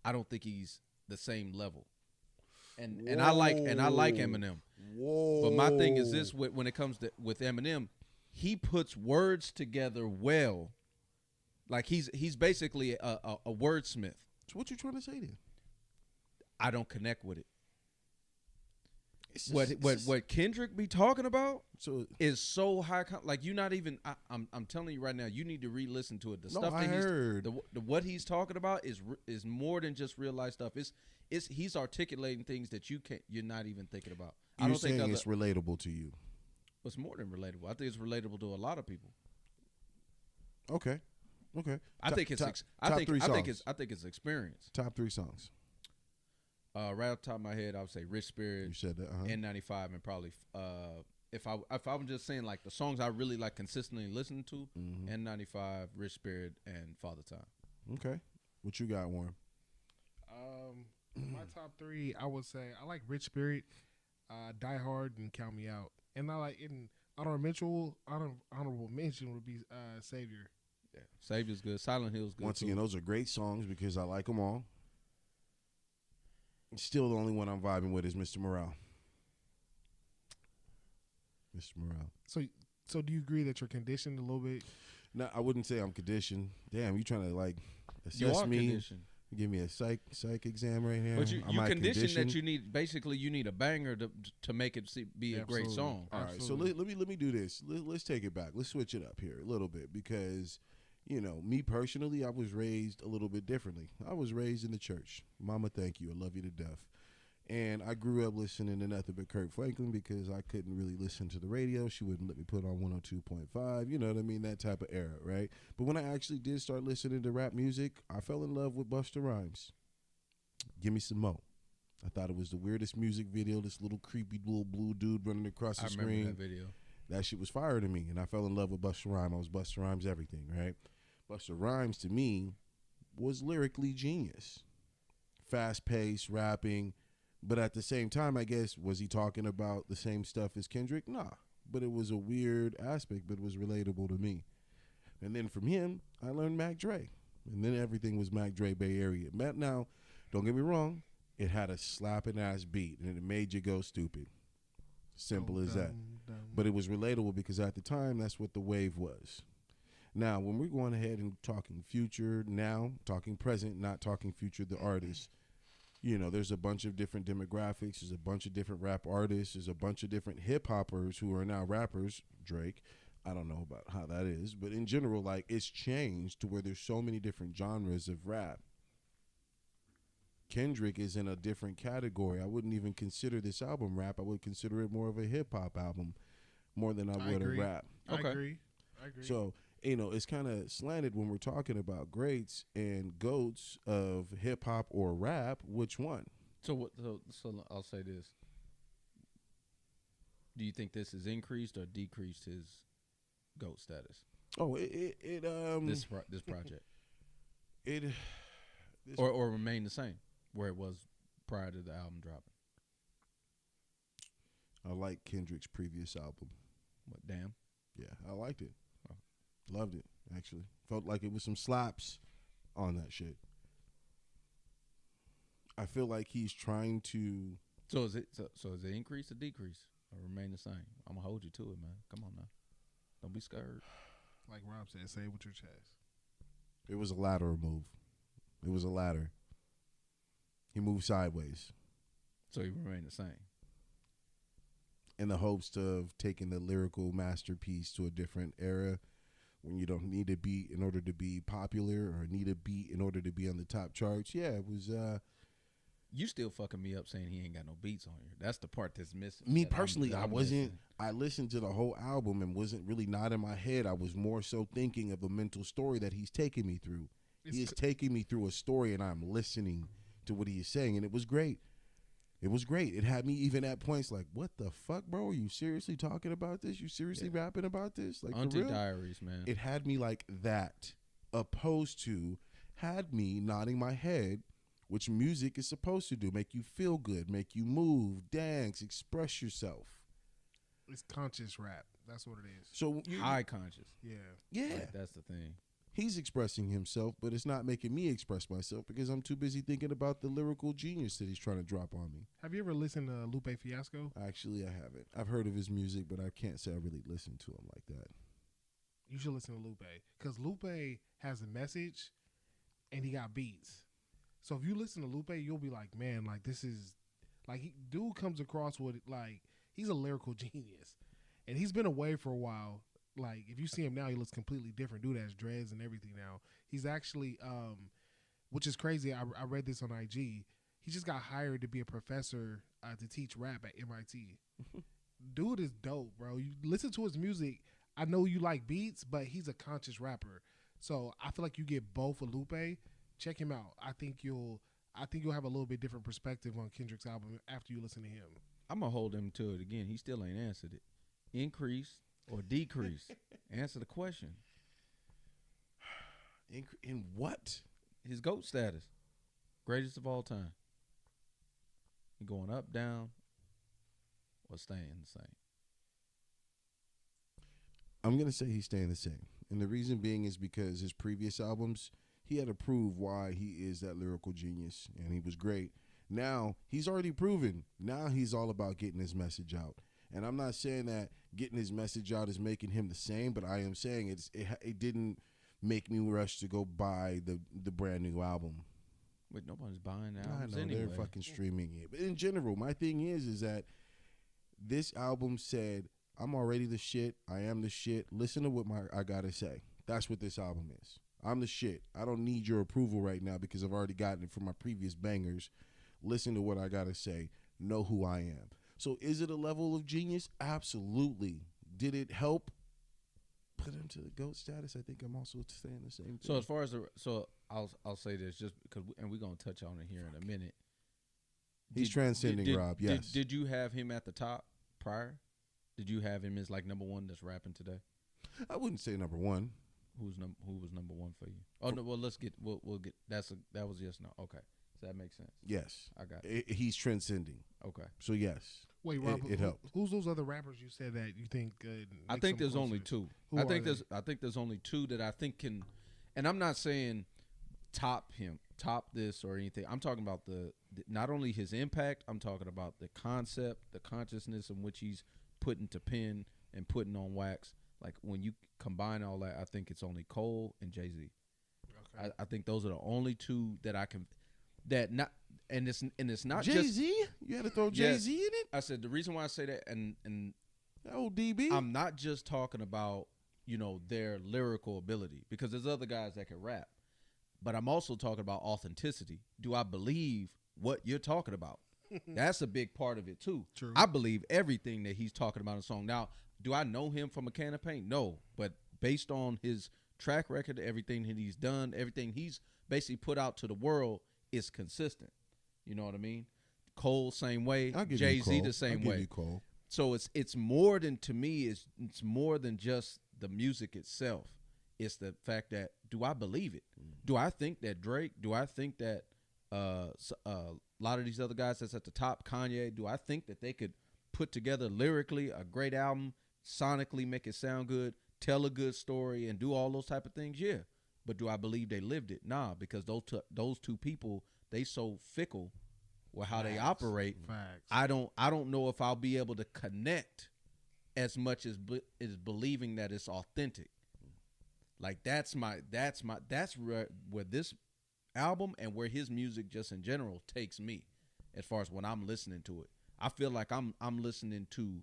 I don't think he's the same level. And I like Eminem. Whoa. But my thing is this: when it comes to with Eminem, he puts words together well. Like he's basically a wordsmith. So what you trying to say then? I don't connect with it. It's What Kendrick be talking about so is so high. Like you're not even. I'm telling you right now. You need to re-listen to it. The no, stuff I that heard. what he's talking about is more than just real life stuff. He's articulating things that you're not even thinking about. You're saying it's relatable to you. It's more than relatable. I think it's relatable to a lot of people. Okay. I think it's experience. Top 3 songs. Right off the top of my head, I would say Rich Spirit, You said that. N95, and probably if I'm just saying like the songs I really like consistently listening to, N95, Rich Spirit, and Father Time. Okay. What you got, Warren? My top 3, I would say I like Rich Spirit, Die Hard, and Count Me Out. And I like honorable mention would be Savior. Yeah, Savior's good. Silent Hill's good. Once too. again, those are great songs because I like them all. Still, the only one I'm vibing with is Mr. Morale. Mr. Morale. So do you agree that you're conditioned a little bit? No, I wouldn't say I'm conditioned. Damn, you trying to like You assess are me? conditioned. Give me a psych exam right here. But you Am I conditioned that you need a banger to make it be a great song. All right, so let me do this. Let's take it back. Let's switch it up here a little bit because, me personally, I was raised a little bit differently. I was raised in the church. Mama, thank you. I love you to death. And I grew up listening to nothing but Kirk Franklin because I couldn't really listen to the radio. She wouldn't let me put on 102.5. You know what I mean? That type of era, right? But when I actually did start listening to rap music, I fell in love with Busta Rhymes. Give me some more. I thought it was the weirdest music video. This little creepy little blue dude running across the screen. I remember that video. That shit was fire to me, and I fell in love with Busta Rhymes. I was Busta Rhymes everything, right? Busta Rhymes to me was lyrically genius. Fast-paced, rapping. But at the same time, I guess, was he talking about the same stuff as Kendrick? Nah. But it was a weird aspect, but it was relatable to me. And then from him, I learned Mac Dre. And then everything was Mac Dre Bay Area. Now, don't get me wrong, it had a slapping ass beat, and it made you go stupid. Simple as that. But it was relatable because at the time, that's what the wave was. Now, when we're going ahead and talking future now, talking present, not talking future, the artist, there's a bunch of different demographics. There's a bunch of different rap artists. There's a bunch of different hip-hoppers who are now rappers. Drake. I don't know about how that is. But in general, like, it's changed to where there's so many different genres of rap. Kendrick is in a different category. I wouldn't even consider this album rap. I would consider it more of a hip-hop album more than I would a rap. Okay. I agree. So, it's kind of slanted when we're talking about greats and goats of hip hop or rap. Which one? So I'll say this. Do you think this has increased or decreased his GOAT status? Oh, this project. This or remain the same where it was prior to the album dropping. I like Kendrick's previous album. What, Damn? Yeah, I liked it. Loved it, actually. Felt like it was some slaps on that shit. I feel like he's trying to. So is it increase or decrease or remain the same? I'm gonna hold you to it, man. Come on now, don't be scared. Like Rob said, say it with your chest. It was a lateral move. It was a ladder. He moved sideways. So he remained the same. In the hopes of taking the lyrical masterpiece to a different era. When you don't need a beat in order to be popular or need a beat in order to be on the top charts. Yeah, it was. You still fucking me up saying he ain't got no beats on here. That's the part that's missing. Me personally, I wasn't. Missing. I listened to the whole album and wasn't really not in my head. I was more so thinking of a mental story that he's taking me through. He is taking me through a story and I'm listening to what he is saying, and it was great. It was great. It had me even at points like, what the fuck, bro? Are you seriously talking about this? You seriously rapping about this? Like, Auntie for real? Diaries, man. It had me like that, opposed to had me nodding my head, which music is supposed to do. Make you feel good, make you move, dance, express yourself. It's conscious rap. That's what it is. So High conscious. Yeah. Like, that's the thing. He's expressing himself, but it's not making me express myself because I'm too busy thinking about the lyrical genius that he's trying to drop on me. Have you ever listened to Lupe Fiasco? Actually, I haven't. I've heard of his music, but I can't say I really listened to him like that. You should listen to Lupe because Lupe has a message and he got beats. So if you listen to Lupe, you'll be like, man, like this is like dude comes across with like he's a lyrical genius, and he's been away for a while. Like if you see him now, he looks completely different. Dude has dreads and everything now. He's actually, which is crazy. I read this on IG. He just got hired to be a professor to teach rap at MIT. Dude is dope, bro. You listen to his music. I know you like beats, but he's a conscious rapper. So I feel like you get both of Lupe. Check him out. I think you'll have a little bit different perspective on Kendrick's album after you listen to him. I'm gonna hold him to it again. He still ain't answered it. Increase or decrease? Answer the question. In what? His GOAT status, greatest of all time. He going up, down, or staying the same? I'm going to say he's staying the same. And the reason being is because his previous albums, he had to prove why he is that lyrical genius, and he was great. Now, he's already proven. Now he's all about getting his message out. And I'm not saying that getting his message out is making him the same, but I am saying it didn't make me rush to go buy the brand new album. But nobody's buying I albums know, anyway. they're fucking streaming it. But in general, my thing is that this album said, I'm already the shit. I am the shit. Listen to what I gotta say. That's what this album is. I'm the shit. I don't need your approval right now because I've already gotten it from my previous bangers. Listen to what I gotta say. Know who I am. So is it a level of genius? Absolutely. Did it help put him to the GOAT status? I think I'm also saying the same thing. So as far as I'll say this just because, and we're gonna touch on it here in a minute. He's transcending Rob. Yes. Did you have him at the top prior? Did you have him as like number one that's rapping today? I wouldn't say number one. Who was number one for you? Oh no, well we'll get that was yes no. Okay. Does that make sense? Yes. I got it. He's transcending. Okay. So yes. Wait, Rob, it helped. Who's those other rappers you said that you think? I think there's only two. I think there's only two that I think can, and I'm not saying top this or anything. I'm talking about the not only his impact. I'm talking about the concept, the consciousness in which he's putting to pen and putting on wax. Like when you combine all that, I think it's only Cole and Jay-Z. Okay. I think those are the only two that I can. That not and it's not Jay-Z. You had to throw Jay-Z in it. I said the reason why I say that and old DB. I'm not just talking about their lyrical ability because there's other guys that can rap, but I'm also talking about authenticity. Do I believe what you're talking about? That's a big part of it too. True. I believe everything that he's talking about in the song. Now, do I know him from a can of paint? No, but based on his track record, everything that he's done, everything he's basically put out to the world is consistent. You know what I mean? Cole same way, Jay-Z the same way. Cole. So it's more than, to me, it's more than just the music itself. It's the fact that, do I believe it? Do I think that Drake, do I think that a lot of these other guys that's at the top, Kanye, do I think that they could put together lyrically a great album, sonically make it sound good, tell a good story, and do all those type of things? Yeah. But do I believe they lived it? Nah, because those two people, they so fickle with how they operate. Facts. I don't know if I'll be able to connect as much as believing that it's authentic. Like that's where this album and where his music just in general takes me, as far as when I'm listening to it. I feel like I'm listening to,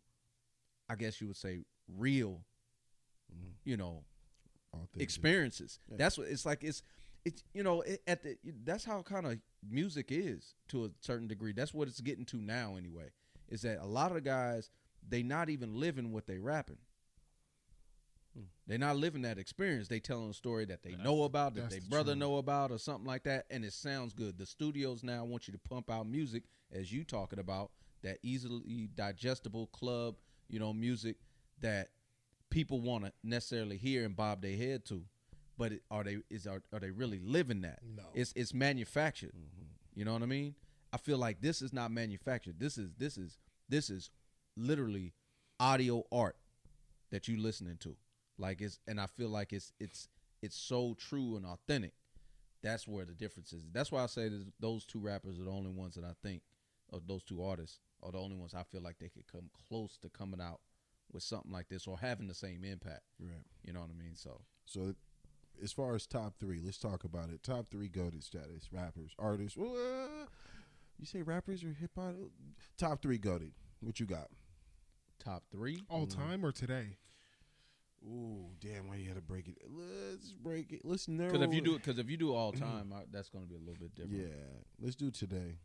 I guess you would say, real, experiences. Yeah. That's what it's like. It's that's how kind of music is to a certain degree. That's what it's getting to now anyway. Is that a lot of the guys, they not even living what they rapping. They're not living that experience. They telling a story that they know about, that their brother know about, or something like that, and it sounds good. The studios now want you to pump out music, as you talking about, that easily digestible club, music that people want to necessarily hear and bob their head to. But are they really living that? No. It's manufactured. You know what I mean? I feel like this is not manufactured. This is literally audio art that you listening to. And I feel like it's so true and authentic. That's where the difference is. That's why I say those two rappers are the only ones that I think, or those two artists are the only ones I feel like they could come close to coming out with something like this or having the same impact. Right. You know what I mean? So as far as top three, let's talk about it. Top three goated status, rappers, artists. You say rappers or hip hop? Top three goated. What you got? Top three? All time or today? Ooh, damn! Why you had to break it? Let's break it. Let's narrow. Because if you do all time, that's going to be a little bit different. Yeah, let's do today.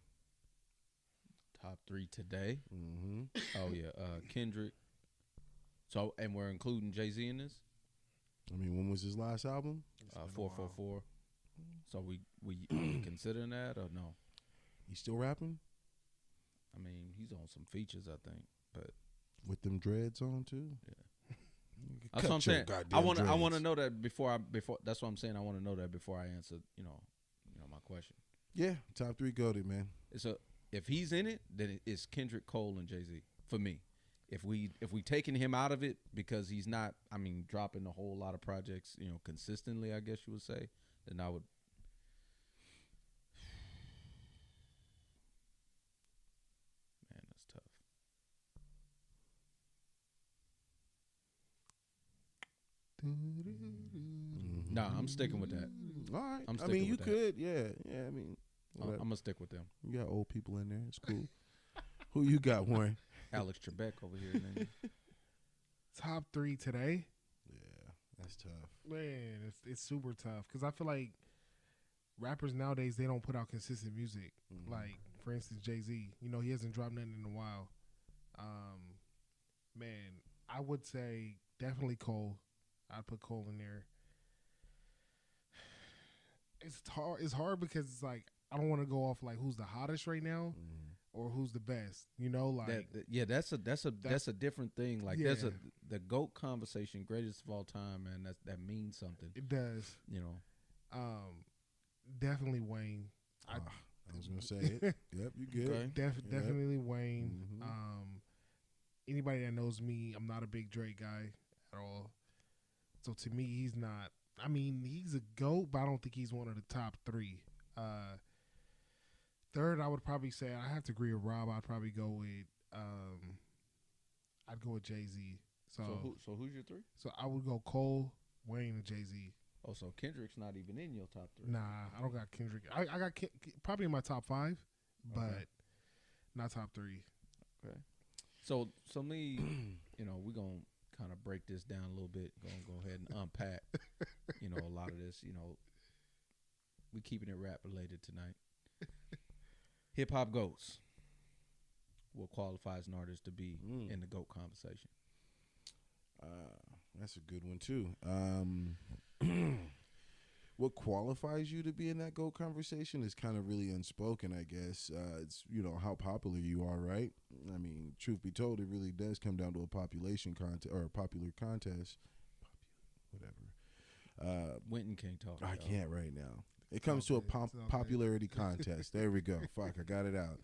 Top three today. Mm-hmm. Oh yeah, Kendrick. So and we're including Jay-Z in this. I mean, when was his last album? 444. So we considering that or no? He's still rapping? I mean, he's on some features, I think, but with them dreads on too. Yeah. That's what I'm saying. I want to know that before. That's what I'm saying. I want to know that before I answer. My question. Yeah, top three goated, man. If he's in it, then it's Kendrick, Cole, and Jay-Z for me. If we taking him out of it because he's not, dropping a whole lot of projects, consistently, I guess you would say, then I would. Man, that's tough. Nah, I'm sticking with that. All right. I'm sticking you with that. could, yeah. I'm gonna stick with them. You got old people in there. It's cool. Who you got, Warren? Alex Trebek over here. Man. Top three today? Yeah, that's tough. Man, it's super tough because I feel like rappers nowadays, they don't put out consistent music. Mm-hmm. Like, for instance, Jay-Z. He hasn't dropped nothing in a while. Man, I would say definitely Cole. I'd put Cole in there. It's hard because it's like I don't want to go off like who's the hottest right now or who's the best. That's a different thing. Like there's the GOAT conversation, greatest of all time, man. That means something. It does. Definitely Wayne. I was gonna say it. Yep, you good. Okay. Definitely Wayne. Mm-hmm. Anybody that knows me, I'm not a big Drake guy at all. So to me, he's not. He's a GOAT, but I don't think he's one of the top three. Third, I would probably say I have to agree with Rob. I'd probably go with I'd go with Jay-Z. So who's your three? So I would go Cole, Wayne, and Jay-Z. Oh, so Kendrick's not even in your top three? Nah, I don't got Kendrick. I got probably in my top five, but not top three. Okay. So me, we're gonna kind of break this down a little bit. Gonna go ahead and unpack, a lot of this. We keeping it rap related tonight. Hip hop goats. What qualifies an artist to be in the GOAT conversation? That's a good one too. What qualifies you to be in that GOAT conversation is kind of really unspoken, I guess. It's how popular you are, right? Truth be told, it really does come down to a population contest or a popular contest. Whatever. Winton can't talk. I can't right now. It comes to a popularity contest. There we go. Fuck, I got it out.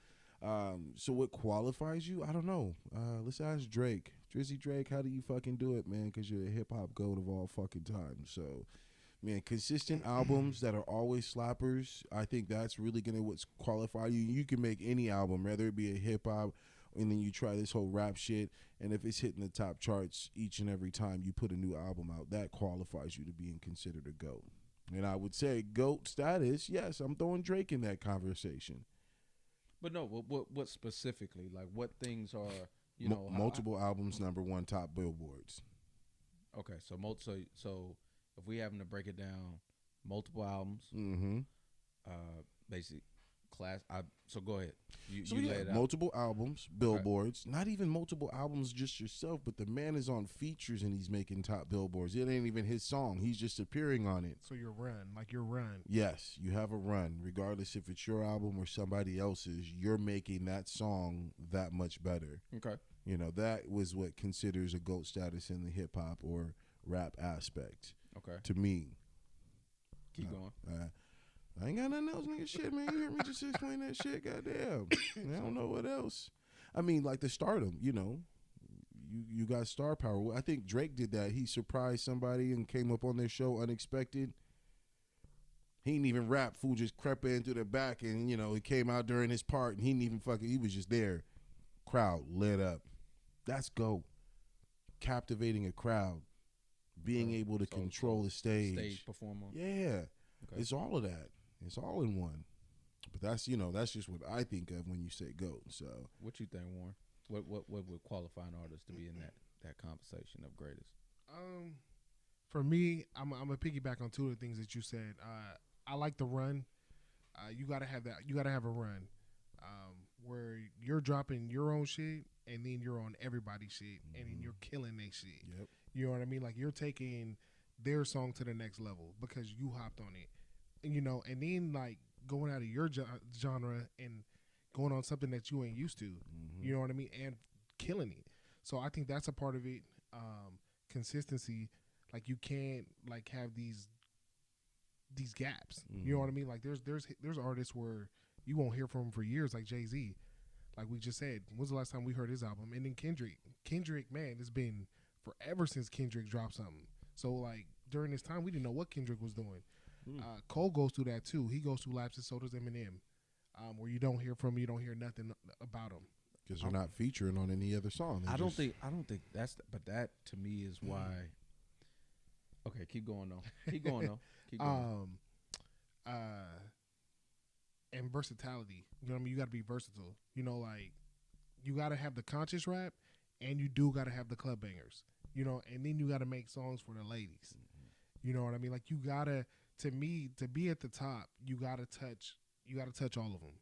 So what qualifies you? I don't know. Let's ask Drake. Drizzy Drake, how do you fucking do it, man? Because you're a hip-hop GOAT of all fucking time. So, man, consistent albums that are always slappers, I think that's really going to qualify you. You can make any album, whether it be a hip-hop, and then you try this whole rap shit, and if it's hitting the top charts each and every time you put a new album out, that qualifies you to being considered a GOAT. And I would say GOAT status, yes, I'm throwing Drake in that conversation. But no, what specifically? Like what things are, multiple albums, number one top billboards. Okay, so if we having to break it down, multiple albums, mm-hmm. basic, class. So go ahead. So You yeah, lay it out. multiple albums, billboards. Not even multiple albums, just yourself. But the man is on features and he's making top billboards. It ain't even his song. He's just appearing on it. So your run. Yes, you have a run, regardless if it's your album or somebody else's. You're making that song that much better. Okay. You know, that was what considers a GOAT status in the hip hop or rap aspect. Okay. To me. Keep going. I ain't got nothing else, nigga. Shit, man. You heard me just explain that shit. Goddamn. I don't know what else. I mean, like the stardom, you know. You got star power. I think Drake did that. He surprised somebody and came up on their show unexpected. He didn't even rap. Fool just crept in through the back and, you know, he came out during his part and he didn't even he was just there. Crowd lit up. That's GOAT. Captivating a crowd. Being able to control the stage. Stage performer. Yeah. Okay. It's all of that. It's all in one. But that's, you know, that's just what I think of when you say GOAT. So What you think, Warren? What would qualify an artist to be in that conversation of greatest? For me, I'm gonna piggyback on two of the things that you said. I like the run. You gotta have that. You gotta have a run where you're dropping your own shit and then you're on everybody's shit and then you're killing their shit. Yep. You know what I mean? Like you're taking their song to the next level because you hopped on it, and, you know, and then like going out of your genre and going on something that you ain't used to. You know what I mean? And killing it. So I think that's a part of it. Consistency. Like you can't like have these gaps. You know what I mean? Like there's artists where you won't hear from them for years, like Jay-Z. Like we just said, when's the last time we heard his album? And then Kendrick, man, it's been forever since Kendrick dropped something. So like during this time, we didn't know what Kendrick was doing. Cole goes through that too. He goes through lapses. So does Eminem, where you don't hear from him, you don't hear nothing about him because they're not featuring on any other song. I don't think that's. But that to me is why. Okay, keep going though. Keep going. And versatility. You know what I mean? You got to be versatile. You know, like you got to have the conscious rap, and you do got to have the club bangers. You know, and then you got to make songs for the ladies. You know what I mean? Like you gotta, to me, to be at the top, you gotta touch all of them.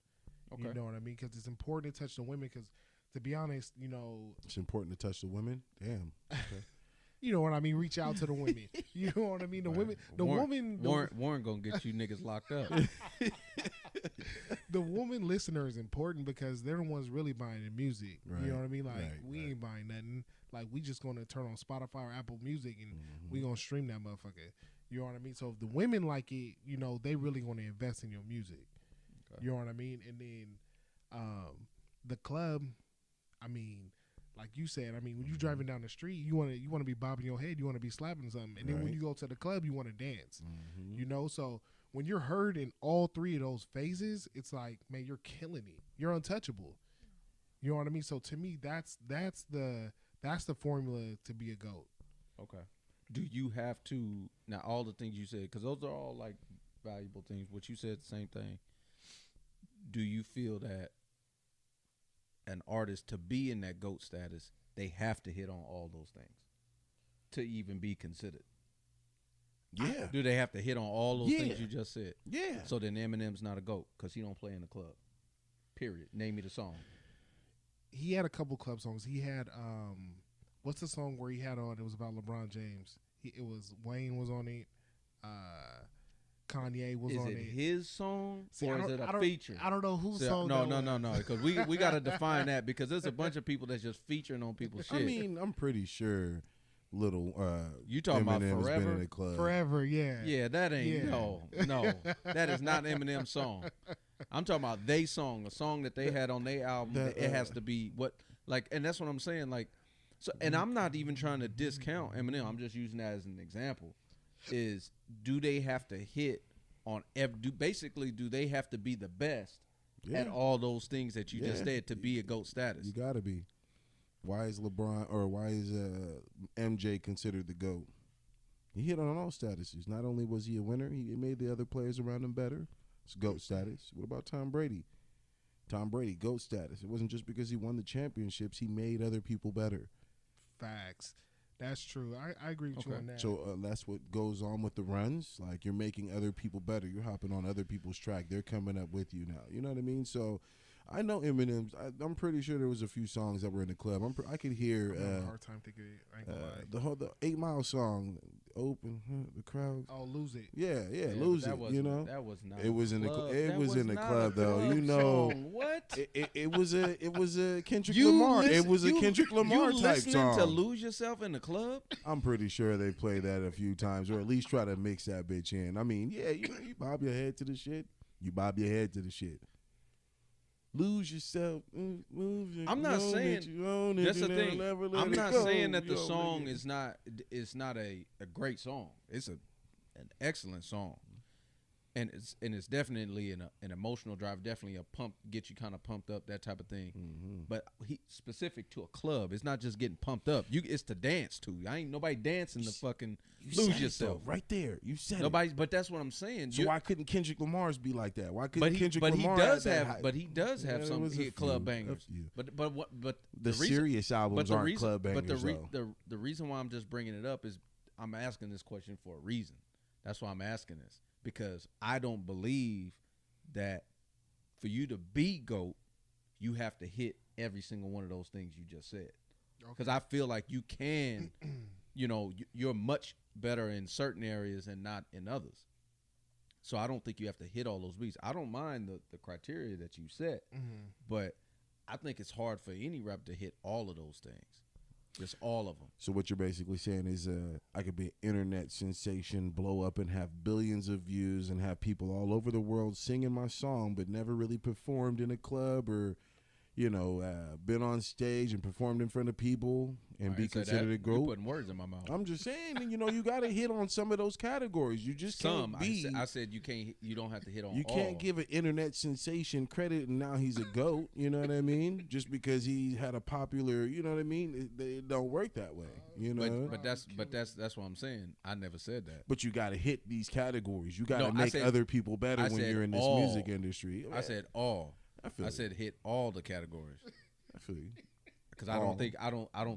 Okay. You know what I mean? Because it's important to touch the women. Because to be honest, you know, it's important to touch the women. Damn. Okay. You know what I mean? Reach out to the women. You know what I mean? The women, Warren gonna get you niggas locked up. The woman listener is important because they're the ones really buying the music. Right. You know what I mean? Like we ain't buying nothing. Like we just gonna turn on Spotify or Apple Music and we gonna stream that motherfucker. You know what I mean? So if the women like it, you know, they really gonna invest in your music. Okay. You know what I mean? And then the club, I mean, like you said, I mean, when you driving down the street, you wanna be bobbing your head, you wanna be slapping something, and then when you go to the club, you wanna dance. You know, so when you're heard in all three of those phases, it's like, man, you're killing it. You're untouchable. You know what I mean? So to me, that's the formula to be a GOAT. Okay. Do you have to now all the things you said, because those are all like valuable things. What you said, the same thing. Do you feel that an artist to be in that GOAT status, they have to hit on all those things to even be considered? Yeah. Do they have to hit on all those things you just said? Yeah. So then Eminem's not a GOAT because he don't play in the club. Period. Name me the song. He had a couple club songs. He had what's the song where he had on? It was about LeBron James. It was Wayne was on it. Kanye was on it. Is it his song or is it a feature? I don't know whose song. No. Because we got to define that because there's a bunch of people that's just featuring on people's shit. I mean, I'm pretty sure little you talking Eminem about Forever? Been in the club. Forever, yeah. Yeah, that ain't no. That is not Eminem's song. I'm talking about they song, a song that they had on their album. It has to be what like, and that's what I'm saying. Like, so, and I'm not even trying to discount Eminem. I'm just using that as an example. Is do they have to hit on do they have to be the best at all those things that you just said to be a GOAT status? You got to be. Why is LeBron or why is MJ considered the GOAT? He hit on all statuses. Not only was he a winner, he made the other players around him better. It's GOAT status. What about Tom Brady? Tom Brady, GOAT status. It wasn't just because he won the championships. He made other people better. Facts. That's true. I agree with you on that. So that's what goes on with the runs. Like, you're making other people better. You're hopping on other people's track. They're coming up with you now. You know what I mean? So I know Eminem's. I'm pretty sure there was a few songs that were in the club. I could hear I'm having a hard time thinking it. I ain't gonna lie. the 8 Mile song, open the crowd. Oh, Lose It. Yeah, lose it. You know, that was not. it was in the club. club though. You know, what? It was a Kendrick Lamar. It was a Kendrick Lamar type song. To Lose Yourself in the club. I'm pretty sure they played that a few times, or at least try to mix that bitch in. I mean, yeah, you bob your head to the shit. You bob your head to the shit. Lose yourself. I'm not saying that's the thing. I'm not saying that the song is not a great song. It's an excellent song, and it's definitely an emotional drive. Definitely a pump, get you kind of pumped up, that type of thing. Mm-hmm. But he specific to a club. It's not just getting pumped up. It's to dance to. I ain't nobody dancing to fucking Lose Yourself right there. You said nobody. But that's what I'm saying. So why couldn't Kendrick Lamar's be like that? Why couldn't Kendrick Lamar? But he does have some club bangers. But the serious albums aren't club bangers. The reason why I'm just bringing it up is I'm asking this question for a reason. That's why I'm asking this, because I don't believe that for you to be GOAT, you have to hit every single one of those things you just said. Because I feel like you can, you're much better in certain areas and not in others. So I don't think you have to hit all those beats. I don't mind the criteria that you set, but I think it's hard for any rapper to hit all of those things. Just all of them. So what you're basically saying is I could be an internet sensation, blow up and have billions of views and have people all over the world singing my song, but never really performed in a club or, been on stage and performed in front of people and be considered a GOAT. You're putting words in my mouth. I'm just saying, you got to hit on some of those categories. You just can't be. I said you can't. You don't have to hit on. You can't give an internet sensation credit and now he's a GOAT. You know what I mean? Just because he had a popular. You know what I mean? It don't work that way. But that's what I'm saying. I never said that. But you got to hit these categories. You got to make other people better when you're in this music industry. I said all. I said hit all the categories. I feel you. Because I don't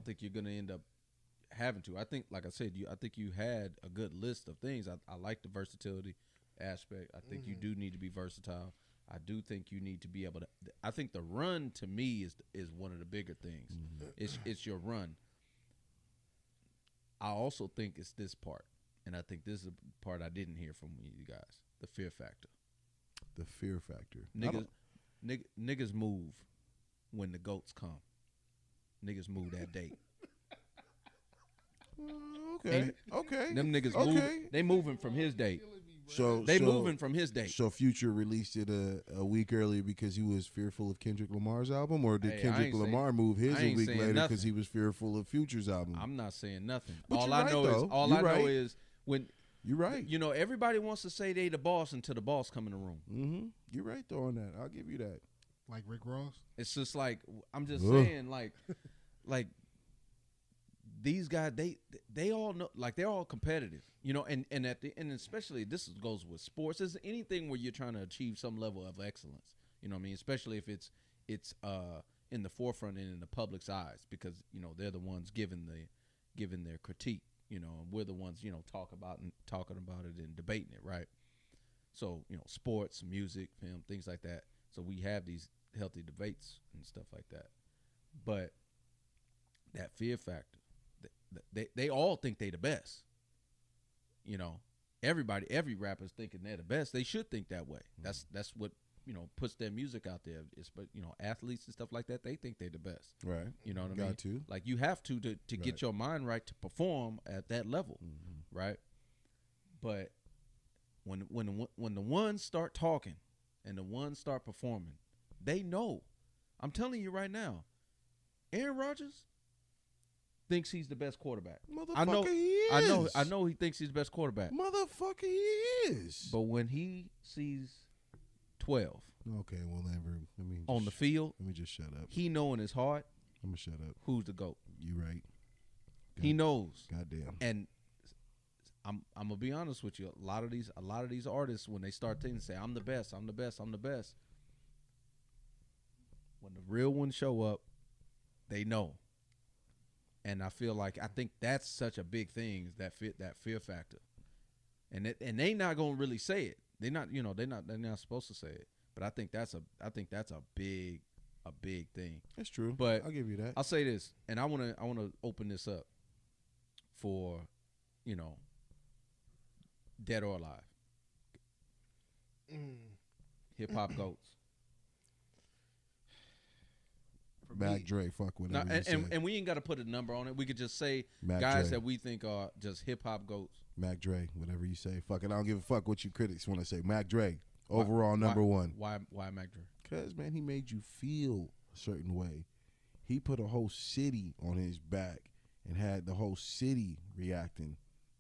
think you're gonna end up having to. I think, like I said, I think you had a good list of things. I like the versatility aspect. I think you do need to be versatile. I do think you need to be able to. I think the run to me is one of the bigger things. It's your run. I also think it's this part, and I think this is the part I didn't hear from you guys: the fear factor. The fear factor. Niggas move when the GOATs come. Niggas move that day. Okay. Them niggas move. They moving from his date. So moving from his date. So Future released it a week earlier because he was fearful of Kendrick Lamar's album, or did Kendrick Lamar move his a week later because he was fearful of Future's album? I'm not saying nothing. But all I know is when you're right. Everybody wants to say they the boss until the boss come in the room. Mm-hmm. You're right though on that. I'll give you that. Like Rick Ross. It's just like I'm just saying, like these guys, they all know, like they're all competitive, and especially this goes with sports. It's anything where you're trying to achieve some level of excellence. You know what I mean? Especially if it's in the forefront and in the public's eyes, because they're the ones giving their critique. And we're the ones talking about it and debating it, right? So sports, music, film, things like that. So we have these healthy debates and stuff like that. But that fear factor, they all think they the best. Every rapper's thinking they're the best. They should think that way. Mm-hmm. That's what puts their music out there. But athletes and stuff like that, they think they're the best. Right. You know what I mean? Got to. Like you have to get your mind right to perform at that level, right? But when the ones start talking and the ones start performing, they know. I'm telling you right now, Aaron Rodgers thinks he's the best quarterback. Motherfucker, he is. I know he thinks he's the best quarterback. Motherfucker, he is. But when he sees 12, okay, well, let me on the field, let me just shut up. He know in his heart, I'm gonna shut up. Who's the GOAT? You right. He knows. Goddamn. And I'm gonna be honest with you. A lot of these artists, when they start thinking, say, I'm the best, I'm the best, I'm the best. When the real ones show up, they know. And I think that's such a big thing, that fear factor. And they not gonna really say it. They're not supposed to say it. But I think that's a big thing. That's true. But I'll give you that. I'll say this, and I wanna open this up for, dead or alive. Hip hop goats. Mac Dre, fuck whatever you say. And we ain't got to put a number on it. We could just say Mac guys Dre. that we think are just hip hop goats. Mac Dre, whatever you say. Fuck it, I don't give a fuck what you critics want to say. Mac Dre, overall number one. Why Mac Dre? Because, man, he made you feel a certain way. He put a whole city on his back and had the whole city reacting.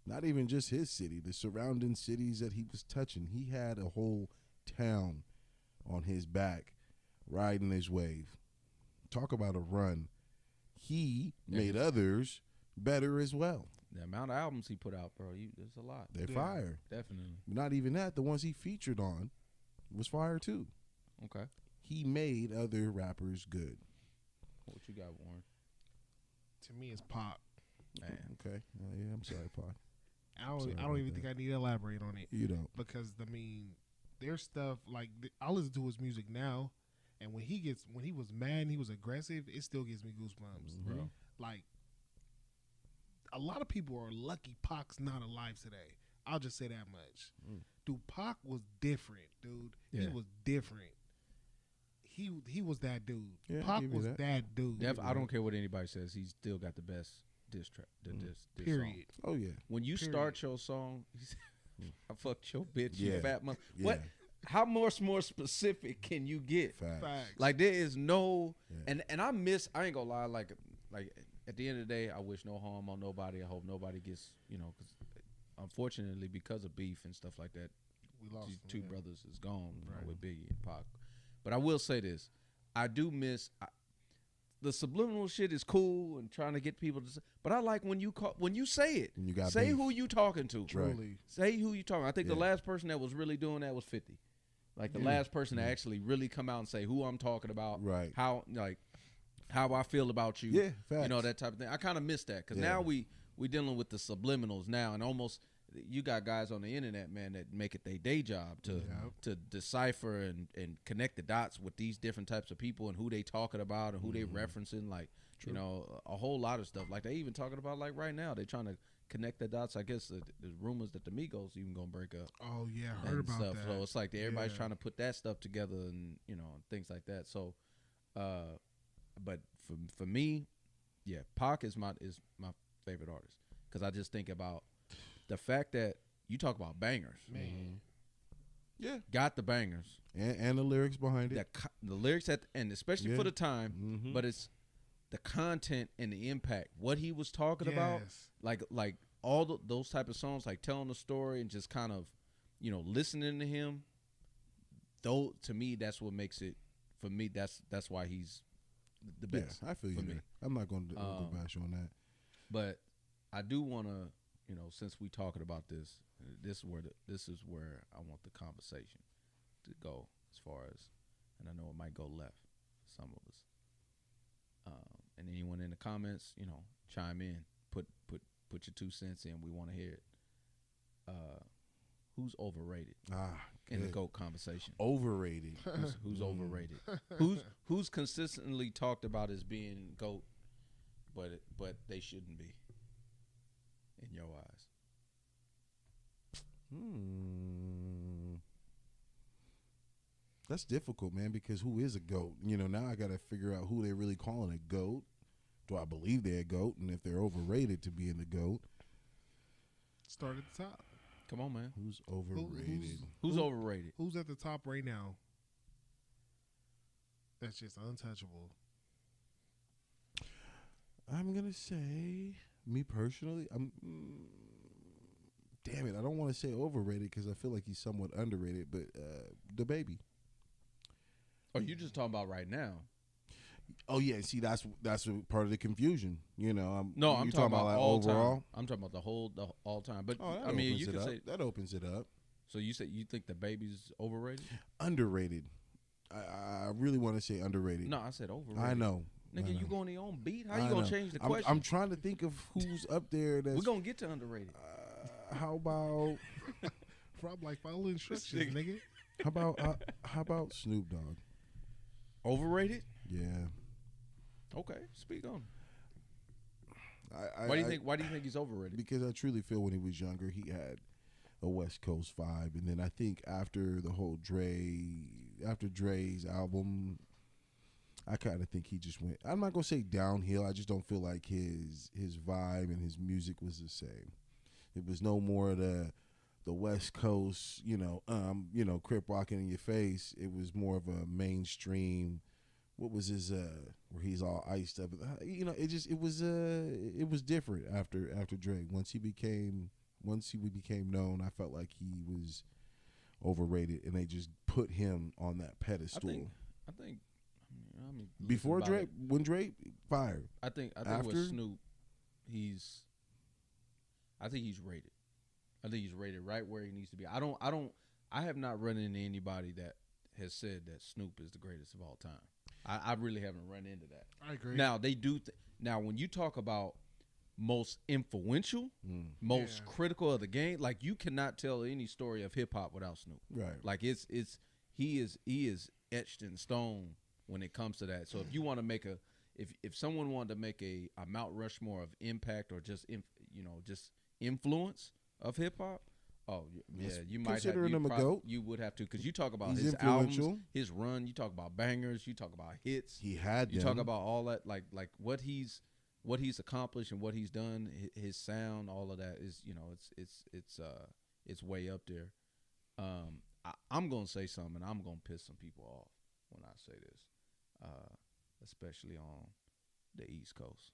Not even just his city, the surrounding cities that he was touching. He had a whole town on his back riding his wave. Talk about a run. He made others better as well. The amount of albums he put out, bro, there's a lot. They're fire. Definitely. Not even that. The ones he featured on was fire too. Okay. He made other rappers good. What you got, Warren? To me, it's Pac. Man. Okay. Yeah, I'm sorry, Pac. I don't even think I need to elaborate on it. You don't. Because, there's stuff, like, I listen to his music now, and when he was mad and he was aggressive, it still gives me goosebumps. Mm-hmm. Bro. Like, a lot of people are lucky Pac's not alive today. I'll just say that much. Dude, Pac was different, dude. Yeah. He was different. He was that dude. Yeah, Pac was that dude. I don't care what anybody says. He's still got the best diss track. Diss Period. song. Oh, yeah. When you start your song, I fucked your bitch, you Yeah. fat mother. Yeah. What? How much more specific can you get? Facts. Like there is no, Yeah. and I ain't gonna lie. Like at the end of the day, I wish no harm on nobody. I hope nobody gets, because unfortunately because of beef and stuff like that, We lost these him, two yeah. brothers is gone Right. with Biggie and Pac. But I will say this: I do miss the subliminal shit. Is cool and trying to get people to. But I like when you say it. When you got say beef. who you talking to. Truly. Say who you talking. I think the Yeah. last person that was really doing that was 50. Like the last person to actually really come out and say who I'm talking about. Right. How I feel about you. Yeah, facts. That type of thing. I kind of miss that because Yeah. now we dealing with the subliminals now, and almost you got guys on the internet, man, that make it their day job to decipher and connect the dots with these different types of people and who they talking about and who they referencing, like a whole lot of stuff. Like they even talking about like right now they trying to connect the dots. I guess there's rumors that the Migos even gonna break up. Oh yeah, I heard And about stuff. that. So it's like everybody's Yeah. trying to put that stuff together and things like that. So, but for me, yeah, Pac is my favorite artist because I just think about the fact that you talk about bangers, Man. Yeah. got the bangers, And the lyrics behind it. the lyrics at the end, especially Yeah. for the time, Mhm. but it's the content and the impact, what he was talking about, Yes. like all those type of songs, like telling the story and just kind of, listening to him. Though to me, that's what makes it. For me, that's why he's the best. Yeah, I feel you for me. there. I'm not going to go bash you on that. But I do want to, since we talking about this, this is where I want the conversation to go as far as, and I know it might go left for some of us. And anyone in the comments, chime in, put your 2 cents in. We want to hear it. Who's overrated in the good. GOAT conversation? Overrated. Who's overrated? Who's consistently talked about as being GOAT, but they shouldn't be in your eyes? That's difficult, man, because who is a GOAT? Now I got to figure out who they're really calling a GOAT. Do I believe they're a GOAT? And if they're overrated to be in the GOAT. Start at the top. Come on, man. Who's overrated? Who's overrated? Who's at the top right now? That's just untouchable. I'm going to say, me personally, damn it, I don't want to say overrated because I feel like he's somewhat underrated, but the baby. Oh, you just talking about right now? Oh yeah, see that's a part of the confusion. No, I'm you talking about like all overall. time. I'm talking about the all time. But Oh, I mean, you could say. that opens it up. So you think the baby's overrated? Underrated. I really want to say underrated. No, I said overrated. I know. Nigga, you going your own beat? How I you gonna know. change the question? I'm trying to think of who's up there. That's We're gonna get to underrated. how about Rob like follow instructions, nigga. how about Snoop Dogg? Overrated? Yeah. Okay, speak on. I, Why do you think he's overrated? Because I truly feel when he was younger, he had a West Coast vibe, and then I think after the whole Dre's album, I kind of think he just went. I'm not gonna say downhill. I just don't feel like his vibe and his music was the same. It was no more the West Coast, Crip walking in your face. It was more of a mainstream. What was his where he's all iced up? It was different after Dre. Once he became known, I felt like he was overrated, and they just put him on that pedestal. I think before Dre, when Dre fired. I think after with Snoop, I think he's rated. I think he's rated right where he needs to be. I have not run into anybody that has said that Snoop is the greatest of all time. I really haven't run into that. I agree. Now they do. Now when you talk about most influential, most critical of the game, like you cannot tell any story of hip hop without Snoop. Right. Like he is etched in stone when it comes to that. So if you want to make if someone wanted to make a Mount Rushmore of impact or just influence of hip hop, you might have him a GOAT. You would have to, because you talk about He's his influential. albums, his run. You talk about bangers. You talk about hits. He had. You them. talk about all that, like what he's accomplished and what he's done. His sound, all of that is, it's way up there. I'm gonna say something, and I'm gonna piss some people off when I say this, especially on the East Coast.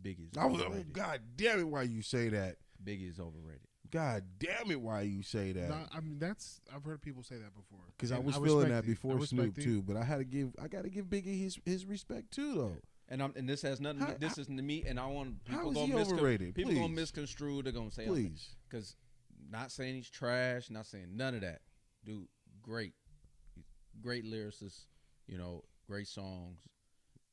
Biggie is overrated. God damn it! Why you say that? Biggie is overrated. God damn it! Why you say that? No, I mean I've heard people say that before. Because I And was feeling respect that it. before I Snoop respect it. too, but I got to give Biggie his respect too, though. And this has nothing. This isn't to me. And I want people How is he gonna overrated? People gonna Please. misconstrue. They're gonna say, Please. because not saying he's trash, not saying none of that. Dude, great lyricist. Great songs.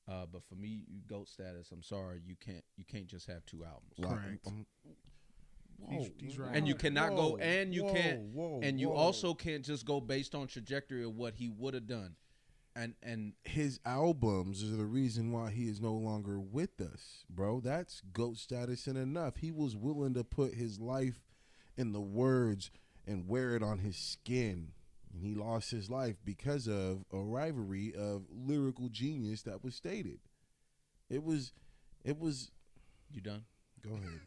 But for me, GOAT status. I'm sorry, you can't just have two albums. Correct. Whoa, He's right. And you cannot go, and you can't, and you whoa. also can't just go based on trajectory of what he would have done. And His albums are the reason why he is no longer with us, bro. That's GOAT status and enough. He was willing to put his life in the words and wear it on his skin. And he lost his life because of a rivalry of lyrical genius that was stated. It was. you done? Go ahead.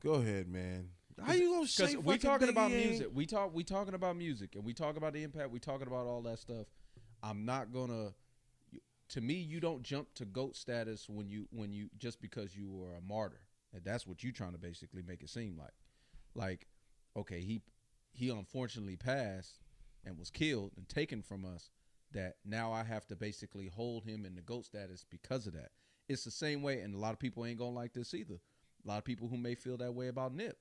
Go ahead, man. How you gonna say? We talking about Biggie ain't- music. We talking about music, and we talk about the impact. We talking about all that stuff. I'm not gonna. To me, you don't jump to GOAT status when you just because you were a martyr. And that's what you trying to basically make it seem like. Like, okay, he unfortunately passed and was killed and taken from us. That now I have to basically hold him in the GOAT status because of that. It's the same way, and a lot of people ain't gonna like this either. A lot of people who may feel that way about Nip.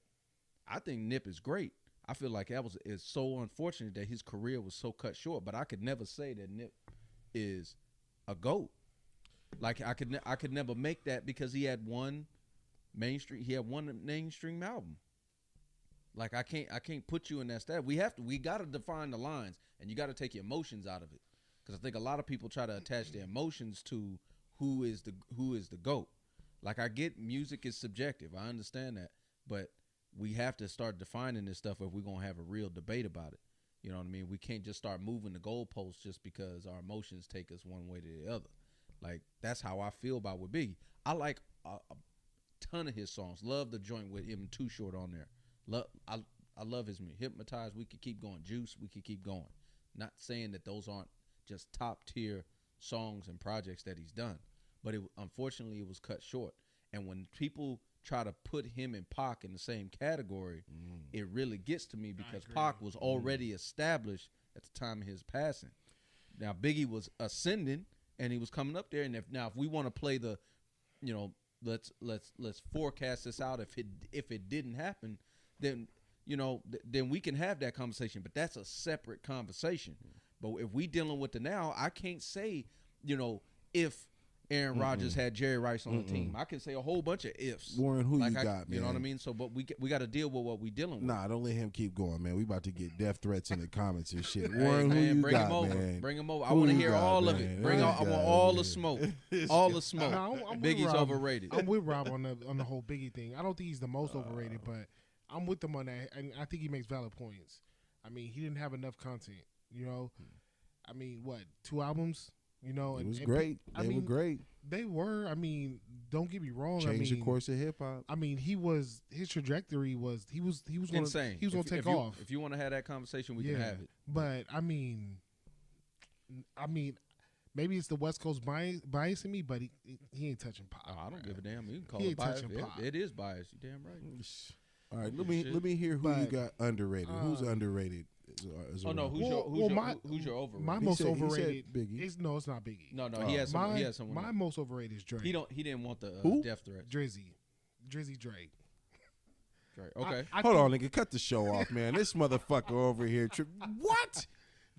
I think Nip is great. I feel like it's so unfortunate that his career was so cut short. But I could never say that Nip is a GOAT. Like I could never make that because he had one mainstream album. Like I can't put you in that stat. We gotta define the lines, and you gotta take your emotions out of it. Because I think a lot of people try to attach their emotions to who is the GOAT. Like I get music is subjective. I understand that. But we have to start defining this stuff if we're gonna have a real debate about it. You know what I mean? We can't just start moving the goalposts just because our emotions take us one way to the other. Like that's how I feel about with Biggie. I like a ton of his songs. Love the joint with him Too Short on there. I love his music. Hypnotized. We could keep going. Juice. We could keep going. Not saying that those aren't just top tier songs and projects that he's done, but unfortunately it was cut short. And when people try to put him and Pac in the same category, it really gets to me because Pac was already established at the time of his passing. Now Biggie was ascending and he was coming up there. And if we want to play the, let's forecast this out. If it didn't happen, then then we can have that conversation. But that's a separate conversation But if we dealing with the now, I can't say, if Aaron Rodgers had Jerry Rice on the team. I can say a whole bunch of ifs. Warren, who you got, man? You know what I mean? So, but we got to deal with what we dealing with. Nah, don't let him keep going, man. We about to get death threats in the comments and shit. Hey, Warren, man, who you bring got, him over. man? Bring him over. I Who want to you hear got, all of man? it. Who you I want got all over the here? smoke. All the smoke. No, I'm with Biggie's Rob. overrated. I'm with Rob on the whole Biggie thing. I don't think he's the most overrated, but I'm with him on that, and I think he makes valid points. I mean, he didn't have enough content. I mean, what, 2 albums? It was great. They were great. They were. I mean, don't get me wrong. Changed the course of hip hop. I mean, his trajectory was he was insane. He was going to take off. If you want to have that conversation, we can have it. But I mean, maybe it's the West Coast bias in me, but he ain't touching pop. Oh, I don't give a damn. You can call He it ain't bias. touching pop. It is bias. You damn right. All right, let me hear who you got underrated. Who's underrated? Who's your overrated? My most overrated he said Biggie. it's not Biggie. No, he has someone. He has someone. My most overrated is Drake. He didn't want the death threat. Drizzy Drake. Drake. Okay. Hold on, nigga. Cut the show off, man. This motherfucker over here. What?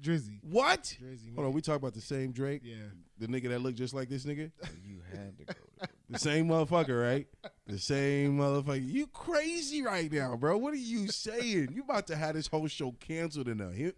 Drizzy. What? Drizzy, man. Hold on. We talk about the same Drake? Yeah. The nigga that looked just like this nigga? You had to go there. The same motherfucker, right? The same motherfucker. You crazy right now, bro. What are you saying? You about to have this whole show canceled in there.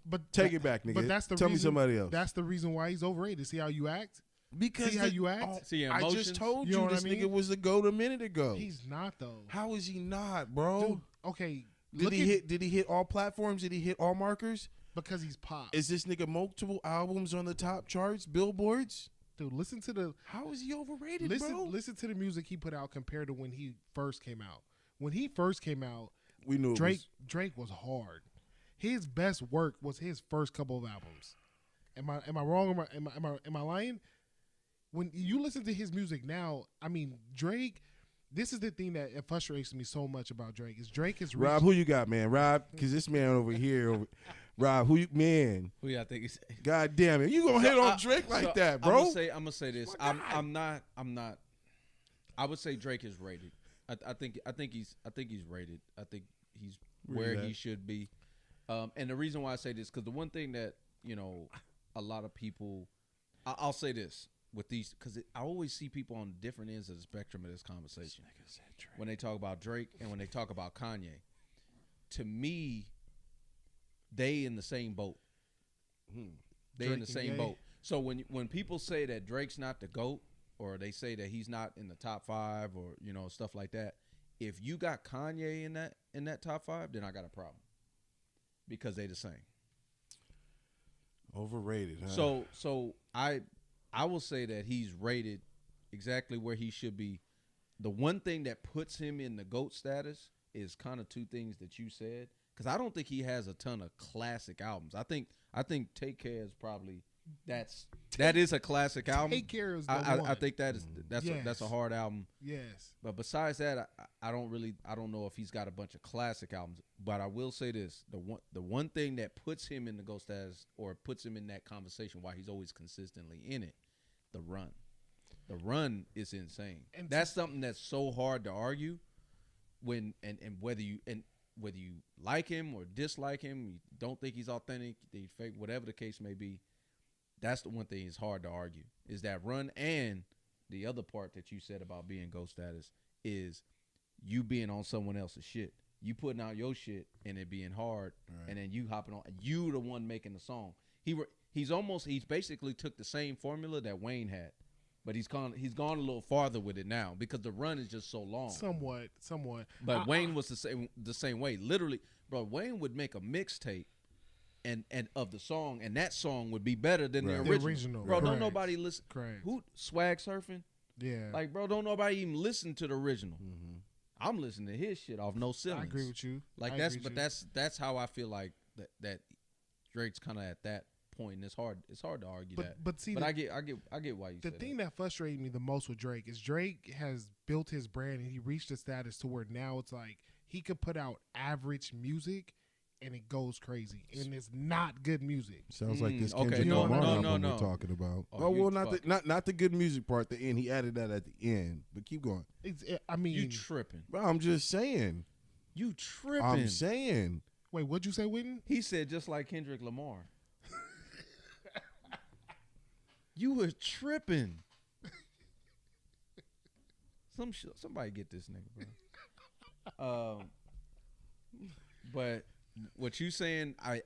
But take it back, nigga. But that's the Tell reason, me somebody else. That's the reason why he's overrated. See how you act? Because see how you act? See your I emotions? just told You know you what this I mean? nigga was the GOAT a minute ago. He's not though. How is he not, bro? Dude, okay. Did he hit all platforms? Did he hit all markers? Because he's pop. Is this nigga multiple albums on the top charts, billboards? Dude, listen to the How is he overrated, bro? listen to the music he put out compared to when he first came out. When he first came out, We knew Drake was hard. His best work was his first couple of albums. Am I wrong? Am I lying? When you listen to his music now, I mean Drake. This is the thing that it frustrates me so much about Drake is Drake is Rob, who you got, man? Rob, because this man over here, Rob, who you I think he's. God damn it, you gonna hit on Drake like that, bro? I'm gonna say this. I'm not. I would say Drake is rated. I think he's rated. I think he's where he should be. And the reason why I say this because the one thing that a lot of people, I'll say this with these because I always see people on different ends of the spectrum of this conversation when they talk about Drake and when they talk about Kanye. To me, they in the same boat. They Drake in the same boat. So when people say that Drake's not the GOAT or they say that he's not in the top 5 or stuff like that, if you got Kanye in that top 5, then I got a problem because they the same. Overrated, huh? So I will say that he's rated exactly where he should be. The one thing that puts him in the GOAT status is kind of 2 things that you said. Because I don't think he has a ton of classic albums. I think Take Care is probably that is a classic album. Take Care is the one. I think that's a hard album. Yes. But besides that, I don't know if he's got a bunch of classic albums. But I will say this: the one thing that puts him in the GOAT status or puts him in that conversation, why he's always consistently in it, the run. The run is insane. And that's something that's so hard to argue. When and whether you like him or dislike him, you don't think he's authentic, he's fake, whatever the case may be. That's the one thing is hard to argue is that run. And the other part that you said about being GOAT status is you being on someone else's shit. You putting out your shit and it being hard, right. And then you hopping on. You the one making the song. He's basically took the same formula that Wayne had, but he's gone a little farther with it now because the run is just so long. Somewhat. But Wayne was the same way. Literally, bro. Wayne would make a mixtape. And of the song, and that song would be better than the original. Bro, don't nobody listen. Correct. Who swag surfing? Yeah. Like, bro, don't nobody even listen to the original. Mm-hmm. I'm listening to his shit off No Ceilings. I agree with you. Like that's how I feel like that Drake's kind of at that point. And it's hard to argue that. But I get why you. The thing that frustrated me the most with Drake is Drake has built his brand and he reached a status to where now it's like he could put out average music. And it goes crazy, and it's not good music. Sounds like this Kendrick Lamar album we're talking about. Not the good music part. The end, he added that at the end. But keep going. You tripping? Bro, I'm just saying. You tripping? I'm saying. Wait, what'd you say, Whitney? He said just like Kendrick Lamar. You were tripping. Somebody get this nigga, bro. But what you saying, I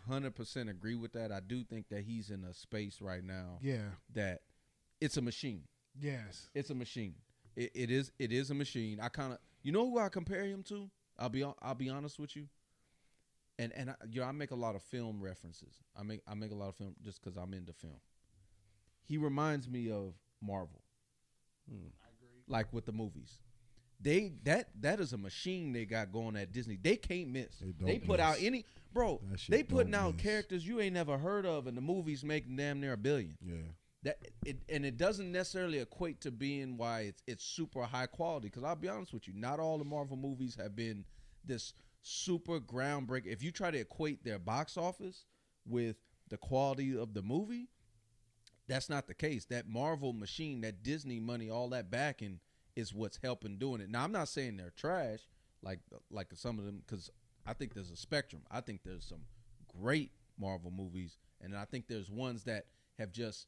100% agree with that. I do think that he's in a space right now. Yeah. That it's a machine. Yes. It's a machine. It is a machine. I kind of, you know who I compare him to? I'll be honest with you. And I make a lot of film references. I make a lot of film just because I'm into film. He reminds me of Marvel. I agree. Like with the movies. That is a machine they got going at Disney. They can't miss. They put out any they putting out characters you ain't never heard of, and the movies making damn near $1 billion. Yeah. It doesn't necessarily equate to being why it's super high quality. Because I'll be honest with you, not all the Marvel movies have been this super groundbreaking. If you try to equate their box office with the quality of the movie, that's not the case. That Marvel machine, that Disney money, all that backing is what's helping doing it. Now, I'm not saying they're trash, like some of them, because I think there's a spectrum. I think there's some great Marvel movies, and I think there's ones that have just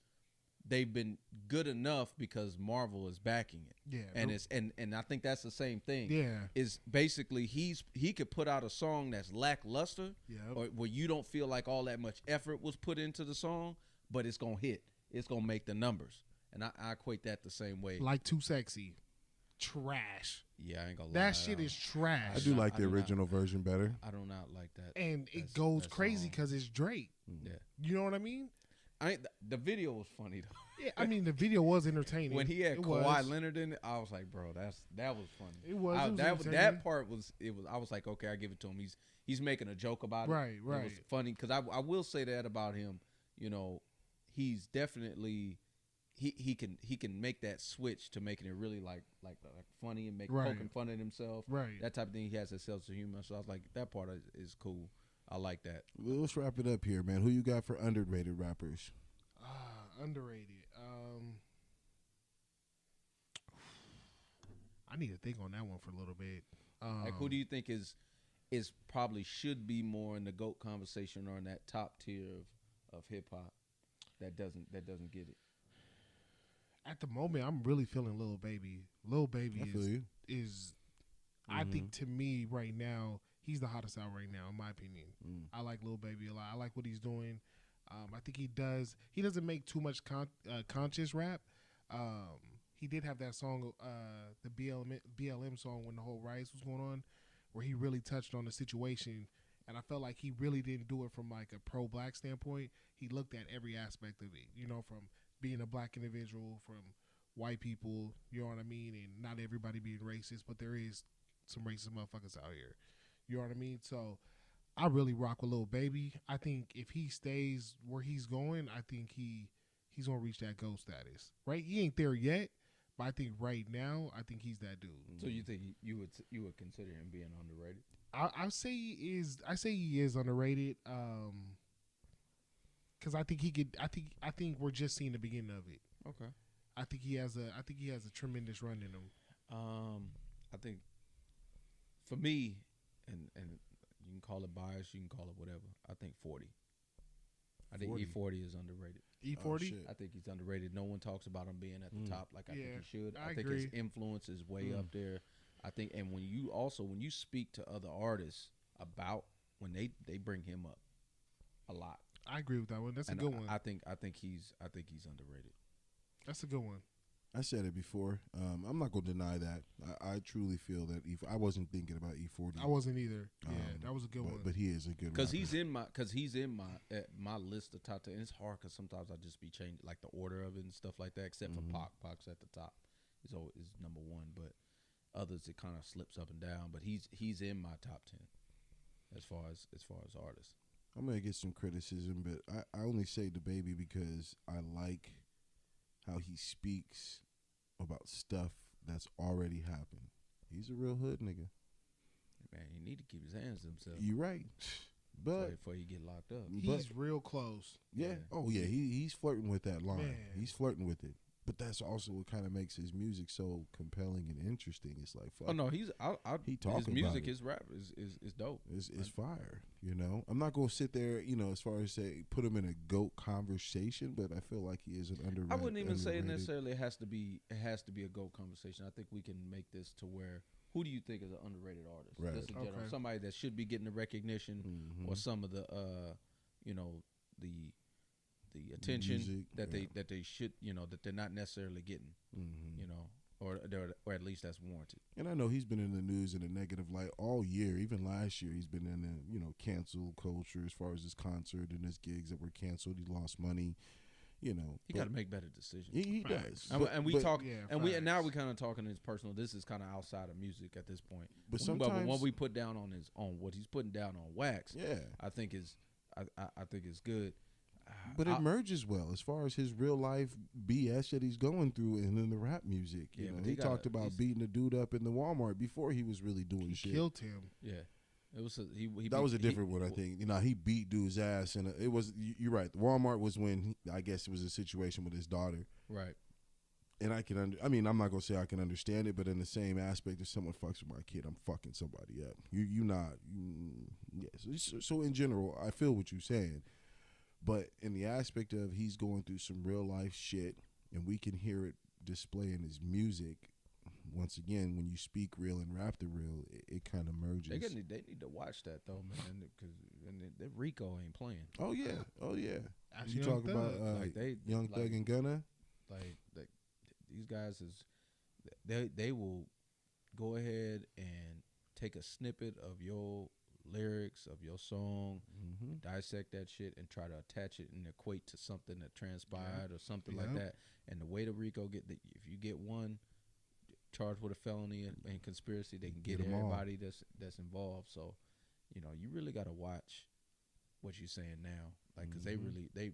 they've been good enough because Marvel is backing it. Yeah, and I think that's the same thing. Yeah, is basically he could put out a song that's lackluster, or where you don't feel like all that much effort was put into the song, but it's gonna hit. It's gonna make the numbers, and I equate that the same way. Like Too Sexy. Trash. Yeah, I ain't gonna lie. That shit is trash. I do like the original version better. I do not like that. And it goes crazy because it's Drake. Yeah. You know what I mean? The video was funny though. Yeah, I mean the video was entertaining. When he had Kawhi Leonard in it, I was like, bro, that was funny. It was that part was I was like, okay, I give it to him. He's making a joke about it. Right. It was funny because I will say that about him. You know, he's definitely he can make that switch to making it really like funny and poking fun at himself. Right. That type of thing. He has a sense of humor. So I was like, that part is cool. I like that. Well, let's wrap it up here, man. Who you got for underrated rappers? Underrated. I need to think on that one for a little bit. Like, who do you think is probably should be more in the GOAT conversation or in that top tier of hip hop that doesn't get it? At the moment, I'm really feeling Lil Baby. Lil Baby is I think to me right now, he's the hottest out right now, in my opinion. I like Lil Baby a lot. I like what he's doing. I think he doesn't make too much conscious rap. He did have that song, the BLM song when the whole riots was going on, where he really touched on the situation. And I felt like he really didn't do it from like a pro-black standpoint. He looked at every aspect of it, you know, from being a black individual, from white people, you know what I mean? And not everybody being racist, but there is some racist motherfuckers out here. You know what I mean? So I really rock with Lil Baby. I think if he stays where he's going, I think he's going to reach that GOAT status. Right? He ain't there yet, but I think right now, I think he's that dude. So you think you would consider him being underrated? I say he is. I say he is underrated. Because I think he could. I think we're just seeing the beginning of it. Okay. I think he has a tremendous run in him. I think for me, and you can call it bias, you can call it whatever. I think 40. I think 40. E40 is underrated. E40. I think he's underrated. No one talks about him being at the top like I think he should. I think agree. his influence is way up there. I think, and when you speak to other artists about when they bring him up a lot. I agree with that one. That's a good one. I think he's underrated. That's a good one. I said it before. I'm not gonna deny that. I truly feel that I wasn't thinking about E40. I wasn't either. Yeah, that was a good one. But he is a good one. Because he's in my list of top 10. It's hard because sometimes I just be changing like the order of it and stuff like that. Except for Pac. Pac's at the top. He's always number one, but others it kind of slips up and down. But he's in my top 10 as far as artists. I'm gonna get some criticism, but I only say the Baby because I like how he speaks about stuff that's already happened. He's a real hood nigga. Man, you need to keep his hands to himself. You're right. But before you get locked up. He's real close. Yeah. Oh yeah, he's flirting with that line. Man. He's flirting with it. but that's also what kind of makes his music so compelling and interesting. It's like, fuck. Oh no, he talking his music, about it. his rap is dope. It's fire. You know, I'm not gonna sit there, you know, as far as say put him in a GOAT conversation, but I feel like he is an underrated. I wouldn't even say necessarily it has to be a GOAT conversation. I think we can make this to where, who do you think is an underrated artist? Right. Just in general, somebody that should be getting the recognition or some of the you know, the attention music, that they should, you know, that they're not necessarily getting, you know, or at least that's warranted. And I know he's been in the news in a negative light all year. Even last year, he's been in the, you know, cancel culture as far as his concert and his gigs that were canceled. He lost money. You know, he got to make better decisions. He does. And we talk, and facts. we kind of talking his personal. This is kind of outside of music at this point. But sometimes, what we put down on what he's putting down on wax, I think is good. But it merges well as far as his real life BS that he's going through and in the rap music. You know, he talked about beating a dude up in the Walmart before he was really doing shit. Killed him. Yeah. It was that was a different one, I think. You know, he beat dude's ass, and it was. You're right. Walmart was when I guess it was a situation with his daughter, right? And I can I'm not gonna say I can understand it, but in the same aspect, if someone fucks with my kid, I'm fucking somebody up. Yes. So in general, I feel what you're saying, but in the aspect of he's going through some real life shit, and we can hear it display in his music. Once again, when you speak real and rap the real, it kind of merges. They need to watch that though, man, because that Rico ain't playing. Oh yeah. Actually, you talk about Young Thug and Gunna. Like these guys they will go ahead and take a snippet of your lyrics of your song, dissect that shit, and try to attach it and equate to something that transpired or something like that. And the way the Rico if you get one charged with a felony and conspiracy, they can get everybody that's involved. So, you know, you really got to watch what you're saying now, like, because they really they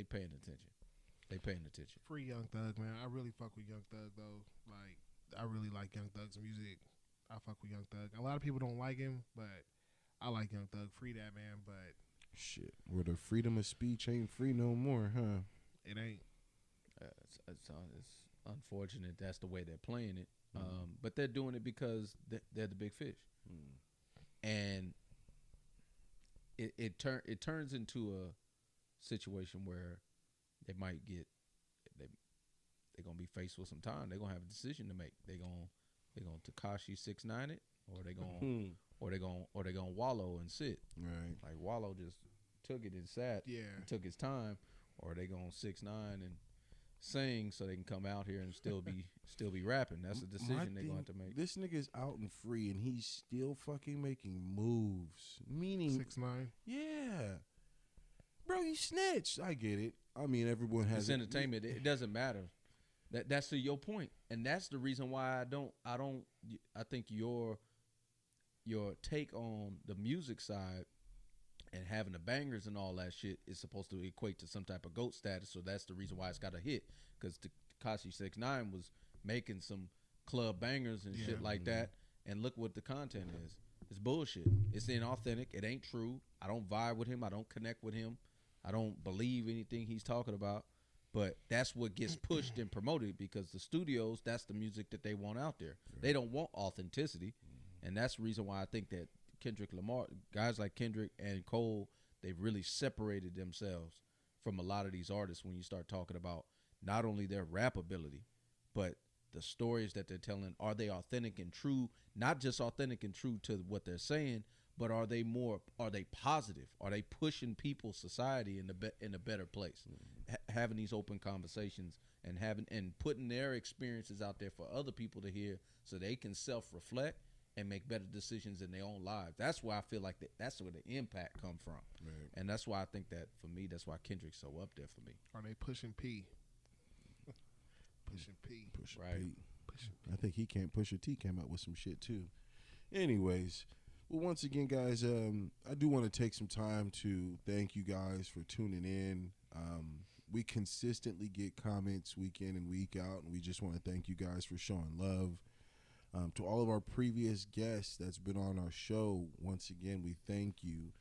paying attention. They paying attention. Free Young Thug, man. I really fuck with Young Thug though. Like, I really like Young Thug's music. I fuck with Young Thug. A lot of people don't like him, but I like Young Thug. Free that man, but shit, where the freedom of speech ain't free no more, huh? It ain't. It's unfortunate that's the way they're playing it. But they're doing it because they're the big fish, and it turns into a situation where they're gonna be faced with some time. They're gonna have a decision to make. They're gonna Tekashi 6ix9ine it, or they gonna wallow and sit. Right, like Wallow just took it and sat. And took his time, or they gonna 6ix9ine and sing so they can come out here and still be rapping. That's a decision they're going to have to make. This nigga's out and free, and he's still fucking making moves. Meaning 6ix9ine. Yeah, bro, you snitched. I get it. I mean, everyone has it's entertainment. It doesn't matter. That's to your point, and that's the reason why I think your take on the music side and having the bangers and all that shit is supposed to equate to some type of GOAT status. So that's the reason why it's got a hit. Because Tekashi 6ix9ine was making some club bangers and shit like that. And look what the content is. It's bullshit. It's inauthentic. It ain't true. I don't vibe with him. I don't connect with him. I don't believe anything he's talking about. But that's what gets pushed and promoted because the studios, that's the music that they want out there. They don't want authenticity. And that's the reason why I think that Kendrick Lamar, guys like Kendrick and Cole, they've really separated themselves from a lot of these artists when you start talking about not only their rap ability, but the stories that they're telling. Are they authentic and true? Not just authentic and true to what they're saying, but are they positive? Are they pushing people's society in a better place? Having these open conversations and putting their experiences out there for other people to hear so they can self-reflect and make better decisions in their own lives. That's why I feel like that's where the impact come from. Right. And that's why I think that, for me, that's why Kendrick's so up there for me. Are they pushing P? Pushing P. Right. I think he can't push a T came out with some shit too. Anyways, well, once again, guys, I do want to take some time to thank you guys for tuning in. We consistently get comments week in and week out, and we just want to thank you guys for showing love. To all of our previous guests that's been on our show, once again, we thank you.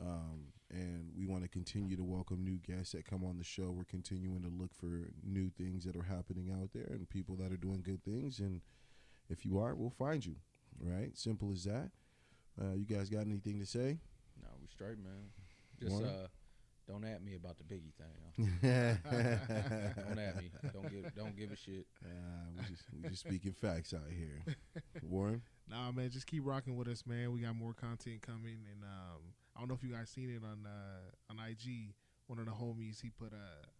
And we want to continue to welcome new guests that come on the show. We're continuing to look for new things that are happening out there and people that are doing good things. And if you are, we'll find you. Right? Simple as that. You guys got anything to say? No, we straight, man. Just don't at me about the Biggie thing. Don't at me. Don't give a shit. We just speaking facts out here. Warren? Nah, man, just keep rocking with us, man. We got more content coming, and I don't know if you guys seen it on IG. One of the homies, he put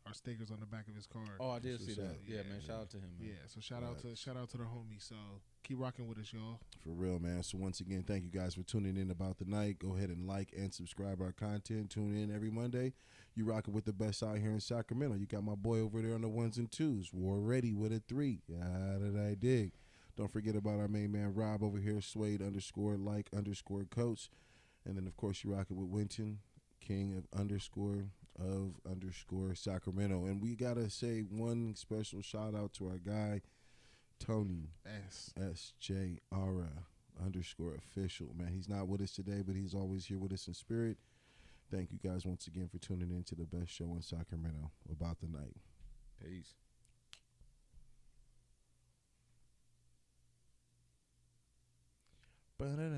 our stickers on the back of his car. Oh, I did see that. Yeah, man. man. Shout out to him, man. Yeah, so shout out to the homie. So keep rocking with us, y'all. For real, man. So once again, thank you guys for tuning in about the night. Go ahead and like and subscribe our content. Tune in every Monday. You rocking with the best out here in Sacramento. You got my boy over there on the 1s and 2s. War ready with a 3. How did I dig? Don't forget about our main man Rob over here, Suede_like_coach. And then, of course, you rocking with Winton, king of Sacramento. And we got to say one special shout out to our guy, Tony SJR_official. Man, he's not with us today, but he's always here with us in spirit. Thank you guys once again for tuning in to the best show in Sacramento about the night. Peace. Ba-da-da.